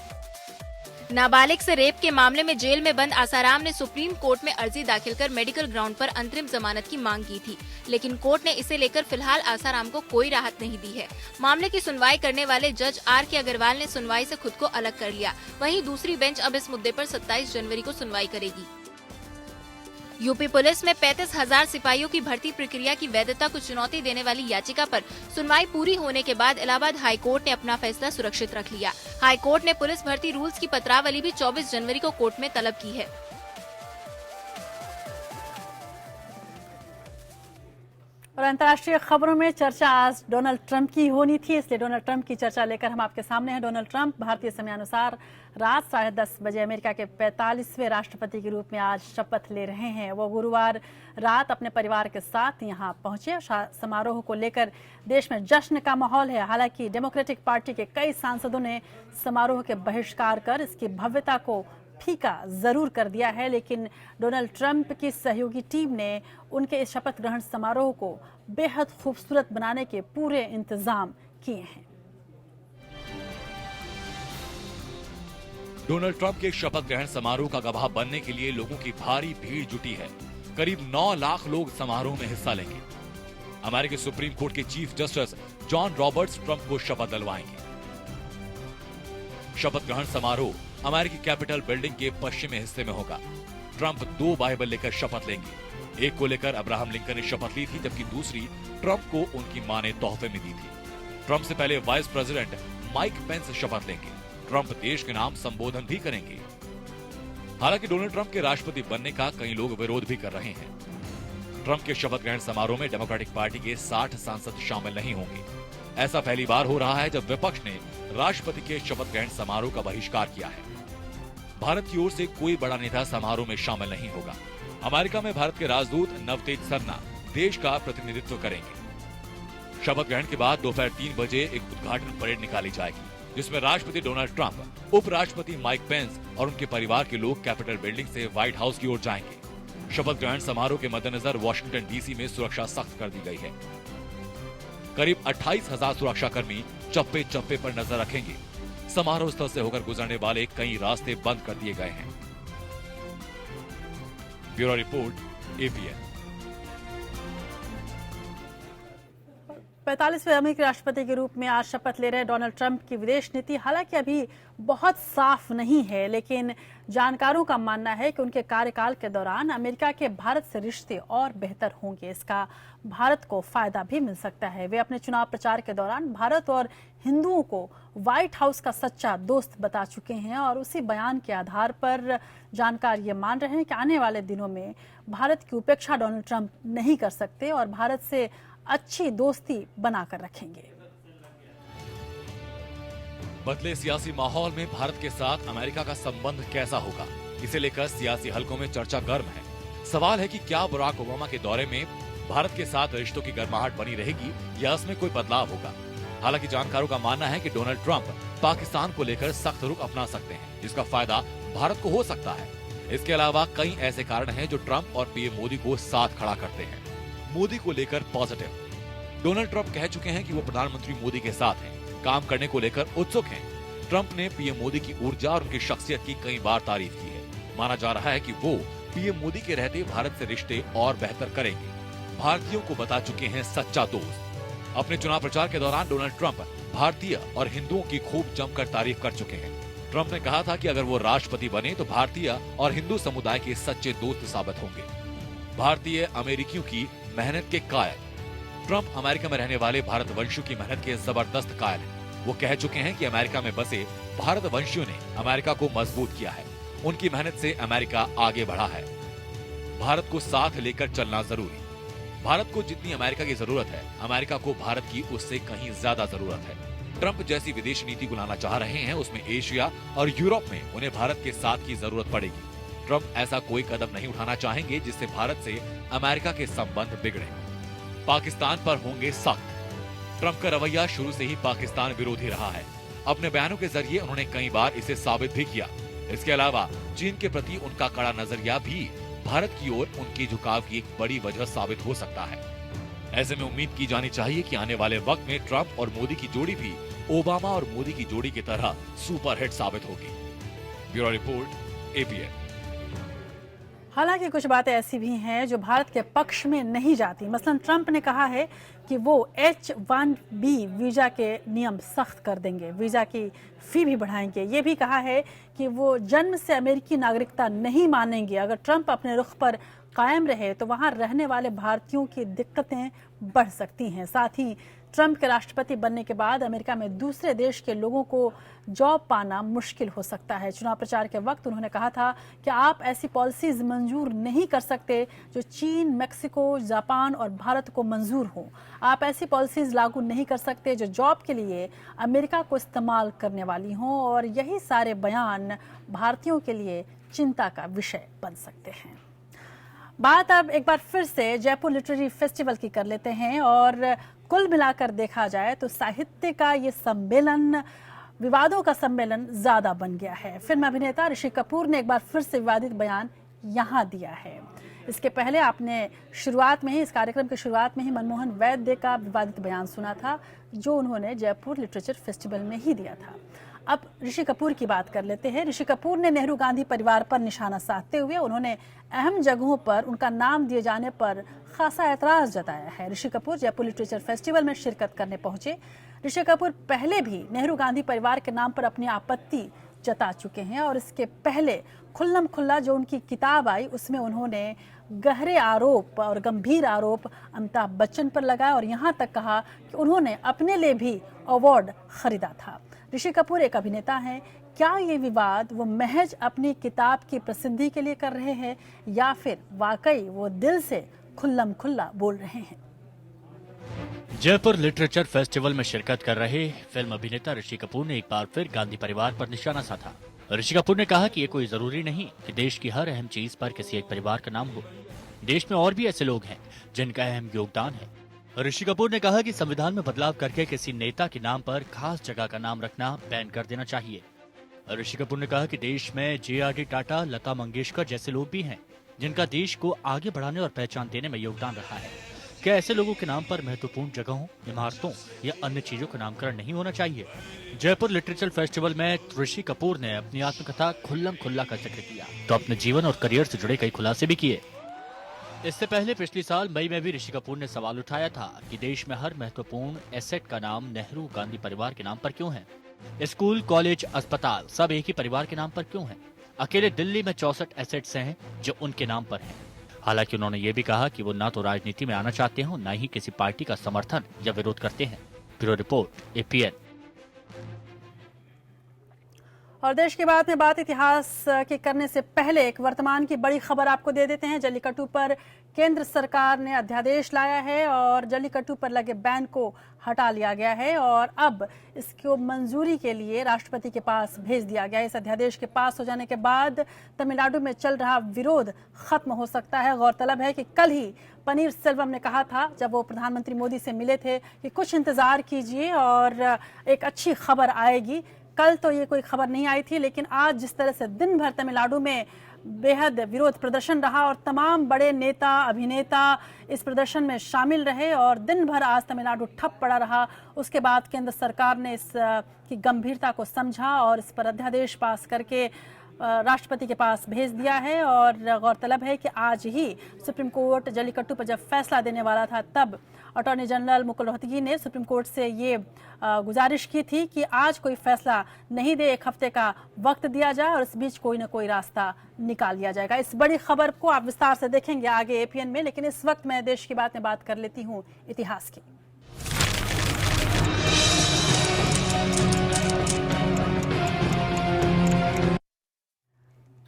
नाबालिग से रेप के मामले में जेल में बंद आसाराम ने सुप्रीम कोर्ट में अर्जी दाखिल कर मेडिकल ग्राउंड पर अंतरिम जमानत की मांग की थी, लेकिन कोर्ट ने इसे लेकर फिलहाल आसाराम को कोई राहत नहीं दी है। मामले की सुनवाई करने वाले जज RK अग्रवाल ने सुनवाई से खुद को अलग कर लिया। वहीं दूसरी बेंच अब इस मुद्दे पर 27 जनवरी को सुनवाई करेगी। यूपी पुलिस में 35,000 सिपाहियों की भर्ती प्रक्रिया की वैधता को चुनौती देने वाली याचिका पर सुनवाई पूरी होने के बाद इलाहाबाद हाई कोर्ट ने अपना फैसला सुरक्षित रख लिया। हाई कोर्ट ने पुलिस भर्ती रूल्स की पत्रावली भी 24 जनवरी को कोर्ट में तलब की है। और अंतर्राष्ट्रीय खबरों में चर्चा आज डोनाल्ड ट्रंप की होनी थी, इसलिए डोनाल्ड ट्रंप की चर्चा लेकर हम आपके सामने हैं। डोनाल्ड ट्रंप भारतीय समयानुसार रात 10:30 बजे अमेरिका के 45वें राष्ट्रपति के रूप में आज शपथ ले रहे हैं। वो गुरुवार रात अपने परिवार के साथ यहां पहुंचे। समारोह को लेकर देश में जश्न का माहौल है। हालांकि डेमोक्रेटिक पार्टी के कई सांसदों ने समारोह के बहिष्कार कर इसकी भव्यता को फीका जरूर कर दिया है, लेकिन डोनाल्ड ट्रंप की सहयोगी टीम ने उनके इस शपथ ग्रहण समारोह को बेहद खूबसूरत बनाने के पूरे इंतजाम किए हैं। डोनाल्ड ट्रंप के शपथ ग्रहण समारोह का गवाह बनने के लिए लोगों की भारी भीड़ जुटी है। करीब 9 लाख लोग समारोह में हिस्सा लेंगे। अमेरिकी सुप्रीम कोर्ट के chief justice John Roberts Trump को शपथ दिलवाएंगे। शपथ ग्रहण समारोह अमेरिकी कैपिटल बिल्डिंग के पश्चिमी हिस्से में होगा। ट्रंप 2 बाइबल लेकर शपथ लेंगे। एक को लेकर अब्राहम लिंकन ने शपथ ली थी, जबकि दूसरी ट्रंप को उनकी मां ने तोहफे में दी थी। ट्रंप से पहले वाइस प्रेसिडेंट माइक पेंस शपथ लेंगे। ट्रंप देश के नाम संबोधन भी करेंगे। हालांकि डोनाल्ड ट्रंप के राष्ट्रपति बनने का कई लोग विरोध भी कर रहे हैं। ट्रंप के शपथ ग्रहण समारोह में डेमोक्रेटिक पार्टी के 60 सांसद शामिल नहीं होंगे। ऐसा पहली बार हो रहा है जब विपक्ष ने राष्ट्रपति के शपथ ग्रहण समारोह का बहिष्कार किया है। भारत की ओर से कोई बड़ा नेता समारोह में शामिल नहीं होगा। अमेरिका में भारत के राजदूत नवतेज सरना देश का प्रतिनिधित्व करेंगे। शपथ ग्रहण के बाद दोपहर 3 बजे एक उद्घाटन परेड निकाली जाएगी, जिसमें राष्ट्रपति डोनाल्ड ट्रंप, उपराष्ट्रपति माइक पेंस और उनके परिवार के लोग कैपिटल बिल्डिंग से व्हाइट हाउस की ओर जाएंगे। शपथ ग्रहण समारोह के मद्देनजर वॉशिंगटन डीसी में सुरक्षा सख्त कर दी गई है। करीब 28,000 सुरक्षाकर्मी चप्पे चप्पे पर नजर रखेंगे। समारोह स्थल से होकर गुजरने वाले कई रास्ते बंद कर दिए गए हैं। Bureau report, APN। 45वें अमेरिकी राष्ट्रपति के रूप में आज शपथ ले रहे डोनाल्ड ट्रंप की विदेश नीति हालांकि अभी बहुत साफ नहीं है, लेकिन जानकारों का मानना है कि उनके कार्यकाल के दौरान अमेरिका के भारत से रिश्ते और बेहतर होंगे। इसका भारत को फायदा भी मिल सकता है। वे अपने चुनाव प्रचार के दौरान भारत और हिंदुओं को व्हाइट हाउस का सच्चा दोस्त बता चुके हैं और उसी बयान के आधार पर जानकार ये मान रहे हैं कि आने वाले दिनों में भारत की उपेक्षा डोनाल्ड ट्रंप नहीं कर सकते और भारत से अच्छी दोस्ती बनाकर रखेंगे। बदले सियासी माहौल में भारत के साथ अमेरिका का संबंध कैसा होगा, इसे लेकर सियासी हलकों में चर्चा गर्म है। सवाल है कि क्या बराक ओबामा के दौरे में भारत के साथ रिश्तों की गर्माहट बनी रहेगी या इसमें कोई बदलाव होगा। हालांकि जानकारों का मानना है कि डोनाल्ड ट्रंप पाकिस्तान को लेकर सख्त रुख अपना सकते हैं, जिसका फायदा भारत को हो सकता है। इसके अलावा कई ऐसे कारण हैं जो ट्रंप और पीएम मोदी को साथ खड़ा करते हैं। मोदी को लेकर पॉजिटिव, डोनाल्ड ट्रंप कह चुके हैं कि वो प्रधानमंत्री मोदी के साथ हैं, काम करने को लेकर उत्सुक हैं। ट्रंप ने पीएम मोदी की ऊर्जा और उनकी शख्सियत की कई बार तारीफ की है। माना जा रहा है कि वो पीएम मोदी के रहते भारत से रिश्ते और बेहतर करेंगे। भारतीयों को बता चुके हैं सच्चा दोस्त। अपने चुनाव प्रचार के दौरान डोनाल्ड ट्रंप भारतीय और हिंदुओं की खूब जमकर तारीफ कर चुके हैं। ट्रंप ने कहा था कि अगर वो राष्ट्रपति बने तो भारतीय और हिंदू समुदाय के सच्चे दोस्त साबित होंगे। भारतीय अमेरिकियों की मेहनत के कायल, ट्रंप अमेरिका में रहने वाले भारतवंशियों की मेहनत के जबरदस्त कायल हैं। वो कह चुके हैं कि अमेरिका में बसे भारतवंशियों ने अमेरिका को मजबूत किया है। उनकी मेहनत से अमेरिका आगे बढ़ा है। भारत को साथ लेकर चलना जरूरी। भारत को जितनी अमेरिका की जरूरत है, अमेरिका को भारत की उससे कहीं ज्यादा जरूरत है। ट्रंप जैसी विदेश नीति को लाना चाह रहे हैं, उसमें एशिया और यूरोप में उन्हें भारत के साथ की जरूरत पड़ेगी। ट्रंप ऐसा कोई कदम नहीं उठाना चाहेंगे जिससे भारत से अमेरिका के संबंध बिगड़े। पाकिस्तान पर होंगे सख्त। ट्रंप का रवैया शुरू से ही पाकिस्तान विरोधी रहा है। अपने बयानों के जरिए उन्होंने कई बार इसे साबित भी किया। इसके अलावा चीन के प्रति उनका कड़ा नजरिया भी भारत की ओर उनके झुकाव की एक बड़ी वजह साबित हो सकता है। ऐसे में उम्मीद की जानी चाहिए कि आने वाले वक्त में ट्रंप और मोदी की जोड़ी भी ओबामा और मोदी की जोड़ी की तरह सुपरहिट साबित होगी। Bureau report, APN। हालांकि कुछ बातें ऐसी भी हैं जो भारत के पक्ष में नहीं जाती। मसलन ट्रंप ने कहा है कि वो H-1B वीजा के नियम सख्त कर देंगे, वीजा की फी भी बढ़ाएंगे। ये भी कहा है कि वो जन्म से अमेरिकी नागरिकता नहीं मानेंगे। अगर ट्रंप अपने रुख पर कायम रहे तो वहां रहने वाले भारतीयों की दिक्कतें बढ़ सकती हैं। साथ ही ट्रंप के राष्ट्रपति बनने के बाद अमेरिका में दूसरे देश के लोगों को जॉब पाना मुश्किल हो सकता है। चुनाव प्रचार के वक्त उन्होंने कहा था कि आप ऐसी पॉलिसीज मंजूर नहीं कर सकते जो चीन, मेक्सिको, जापान और भारत को मंजूर हो। आप ऐसी पॉलिसीज लागू नहीं कर सकते जो जॉब के लिए अमेरिका को इस्तेमाल करने वाली हों, और यही सारे बयान भारतीयों के लिए चिंता का विषय बन सकते हैं। बात अब एक बार फिर से जयपुर लिटरेरी फेस्टिवल की कर लेते हैं, और कुल मिलाकर देखा जाए तो साहित्य का ये सम्मेलन विवादों का सम्मेलन ज्यादा बन गया है। फिल्म अभिनेता ऋषि कपूर ने एक बार फिर से विवादित बयान यहां दिया है। इसके पहले आपने शुरुआत में ही, इस कार्यक्रम की शुरुआत में ही मनमोहन वैद्य का विवादित बयान सुना था जो उन्होंने जयपुर लिटरेचर फेस्टिवल में ही दिया था। अब ऋषि कपूर की बात कर लेते हैं। ऋषि कपूर ने नेहरू गांधी परिवार पर निशाना साधते हुए उन्होंने अहम जगहों पर उनका नाम दिए जाने पर खासा ऐतराज जताया है। ऋषि कपूर जयपुर लिटरेचर फेस्टिवल में शिरकत करने पहुंचे। ऋषि कपूर पहले भी नेहरू गांधी परिवार के नाम पर अपनी आपत्ति जता चुके हैं, और इसके पहले खुल्लम खुल्ला जो उनकी किताब आई उसमें उन्होंने गहरे आरोप और गंभीर आरोप अमिताभ बच्चन पर लगाया, और यहाँ तक कहा कि उन्होंने अपने लिए भी अवार्ड खरीदा था। ऋषि कपूर एक अभिनेता हैं। क्या ये विवाद वो महज अपनी किताब की प्रसिद्धि के लिए कर रहे हैं, या फिर वाकई वो दिल से खुल्लम खुल्ला बोल रहे हैं? जयपुर लिटरेचर फेस्टिवल में शिरकत कर रहे फिल्म अभिनेता ऋषि कपूर ने एक बार फिर गांधी परिवार पर निशाना साधा। ऋषि कपूर ने कहा कि ये कोई जरूरी नहीं कि देश की हर अहम चीज पर किसी एक परिवार का नाम हो। देश में और भी ऐसे लोग हैं जिनका अहम योगदान है। ऋषि कपूर ने कहा कि संविधान में बदलाव करके किसी नेता के नाम पर खास जगह का नाम रखना बैन कर देना चाहिए। ऋषि कपूर ने कहा कि देश में JRD टाटा, लता मंगेशकर जैसे लोग भी हैं जिनका देश को आगे बढ़ाने और पहचान देने में योगदान रहा है। क्या ऐसे लोगों के नाम पर महत्वपूर्ण जगहों, इमारतों या अन्य चीजों का नामकरण नहीं होना चाहिए? जयपुर लिटरेचर फेस्टिवल में ऋषि कपूर ने अपनी आत्मकथा खुल्लम खुल्ला का जिक्र किया तो अपने जीवन और करियर से जुड़े कई खुलासे भी किए। इससे पहले पिछले साल मई में भी ऋषि कपूर ने सवाल उठाया था कि देश में हर महत्वपूर्ण एसेट का नाम नेहरू गांधी परिवार के नाम पर क्यों है? स्कूल, कॉलेज, अस्पताल सब एक ही परिवार के नाम पर क्यों है? अकेले दिल्ली में 64 एसेट्स हैं जो उनके नाम पर हैं। हालांकि उन्होंने ये भी कहा कि वो ना तो राजनीति में आना चाहते हो, ना ही किसी पार्टी का समर्थन या विरोध करते हैं। Bureau report, APN। और देश की बात में बात इतिहास के करने से पहले एक वर्तमान की बड़ी खबर आपको दे देते हैं। जल्लीकट्टू पर केंद्र सरकार ने अध्यादेश लाया है और जल्लीकट्टू पर लगे बैन को हटा लिया गया है, और अब इसको मंजूरी के लिए राष्ट्रपति के पास भेज दिया गया है। इस अध्यादेश के पास हो जाने के बाद तमिलनाडु में चल रहा विरोध खत्म हो सकता है। गौरतलब है कि कल ही पनीर सेल्वम ने कहा था जब वो प्रधानमंत्री मोदी से मिले थे कि कुछ इंतजार कीजिए और एक अच्छी खबर आएगी। कल तो ये कोई खबर नहीं आई थी, लेकिन आज जिस तरह से दिन भर तमिलनाडु में बेहद विरोध प्रदर्शन रहा और तमाम बड़े नेता, अभिनेता इस प्रदर्शन में शामिल रहे और दिन भर आज तमिलनाडु ठप पड़ा रहा, उसके बाद केंद्र सरकार ने इस की गंभीरता को समझा और इस पर अध्यादेश पास करके राष्ट्रपति के पास भेज दिया है। और गौरतलब है कि आज ही सुप्रीम कोर्ट जल्लीकट्टू पर जब फैसला देने वाला था तब अटॉर्नी जनरल मुकुल रोहतगी ने सुप्रीम कोर्ट से ये गुजारिश की थी कि आज कोई फैसला नहीं दे, 1 हफ्ते का वक्त दिया जाए और इस बीच कोई ना कोई रास्ता निकाल लिया जाएगा। इस बड़ी खबर को आप विस्तार से देखेंगे आगे APN में, लेकिन इस वक्त मैं देश की बात में बात कर लेती हूँ इतिहास की।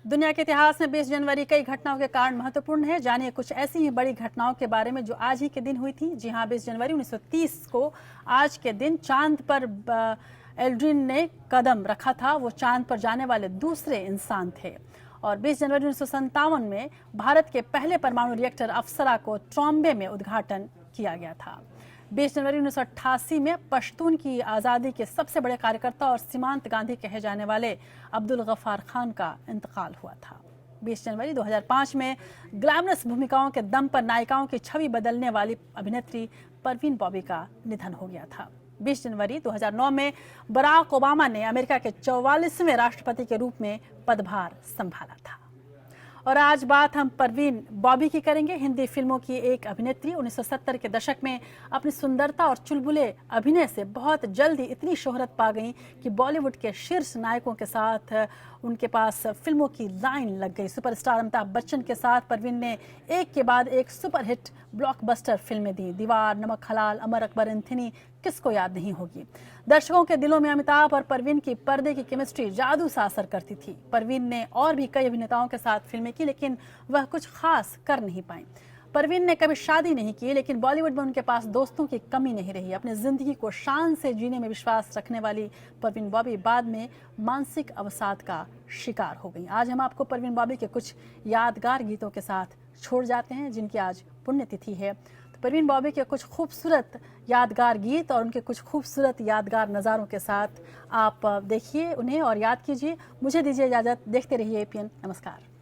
दुनिया के इतिहास में 20 जनवरी कई घटनाओं के कारण महत्वपूर्ण है। जानिए कुछ ऐसी ही बड़ी घटनाओं के बारे में जो आज ही के दिन हुई थी। जी हां, 20 जनवरी 1930 को आज के दिन चांद पर एल्ड्रिन ने कदम रखा था। वो चांद पर जाने वाले दूसरे इंसान थे। और 20 जनवरी 1957 में भारत के पहले परमाणु रिएक्टर अप्सरा को ट्रॉम्बे में उद्घाटन किया गया था। 20 जनवरी 1988 में पश्तून की आज़ादी के सबसे बड़े कार्यकर्ता और सीमांत गांधी कहे जाने वाले अब्दुल गफ्फार खान का इंतकाल हुआ था। 20 जनवरी 2005 में ग्लैमरस भूमिकाओं के दम पर नायिकाओं की छवि बदलने वाली अभिनेत्री परवीन बॉबी का निधन हो गया था। 20 जनवरी 2009 में बराक ओबामा ने अमेरिका के 44वें राष्ट्रपति के रूप में पदभार संभाला था। और आज बात हम परवीन बॉबी की करेंगे। हिंदी फिल्मों की एक अभिनेत्री 1970 के दशक में अपनी सुंदरता और चुलबुले अभिनय से बहुत जल्दी इतनी शोहरत पा गई कि बॉलीवुड के शीर्ष नायकों के साथ उनके पास फिल्मों की लाइन लग गई। सुपरस्टार अमिताभ बच्चन के साथ परवीन ने एक के बाद एक सुपरहिट ब्लॉकबस्टर फिल्में दी। दीवार, नमक हलाल, अमर अकबर एंथनी, किसको याद नहीं होगी। दर्शकों के दिलों में अमिताभ और परवीन की पर्दे की केमिस्ट्री जादू सा असर करती थी। परवीन ने और भी कई अभिनेताओं के साथ फिल्में की, लेकिन वह कुछ खास कर नहीं पाई। परवीन ने कभी शादी नहीं की, लेकिन बॉलीवुड में उनके पास दोस्तों की कमी नहीं रही। अपनी जिंदगी को शान से जीने में विश्वास रखने वाली परवीन बॉबी बाद में मानसिक अवसाद का शिकार हो गई। आज हम आपको परवीन बॉबी के कुछ यादगार गीतों के साथ छोड़ जाते हैं, जिनकी आज पुण्यतिथि है। तो परवीन बॉबी के कुछ खूबसूरत यादगार गीत और उनके कुछ खूबसूरत यादगार नज़ारों के साथ आप देखिए उन्हें और याद कीजिए। मुझे दीजिए इजाज़त। देखते रहिए APN। नमस्कार।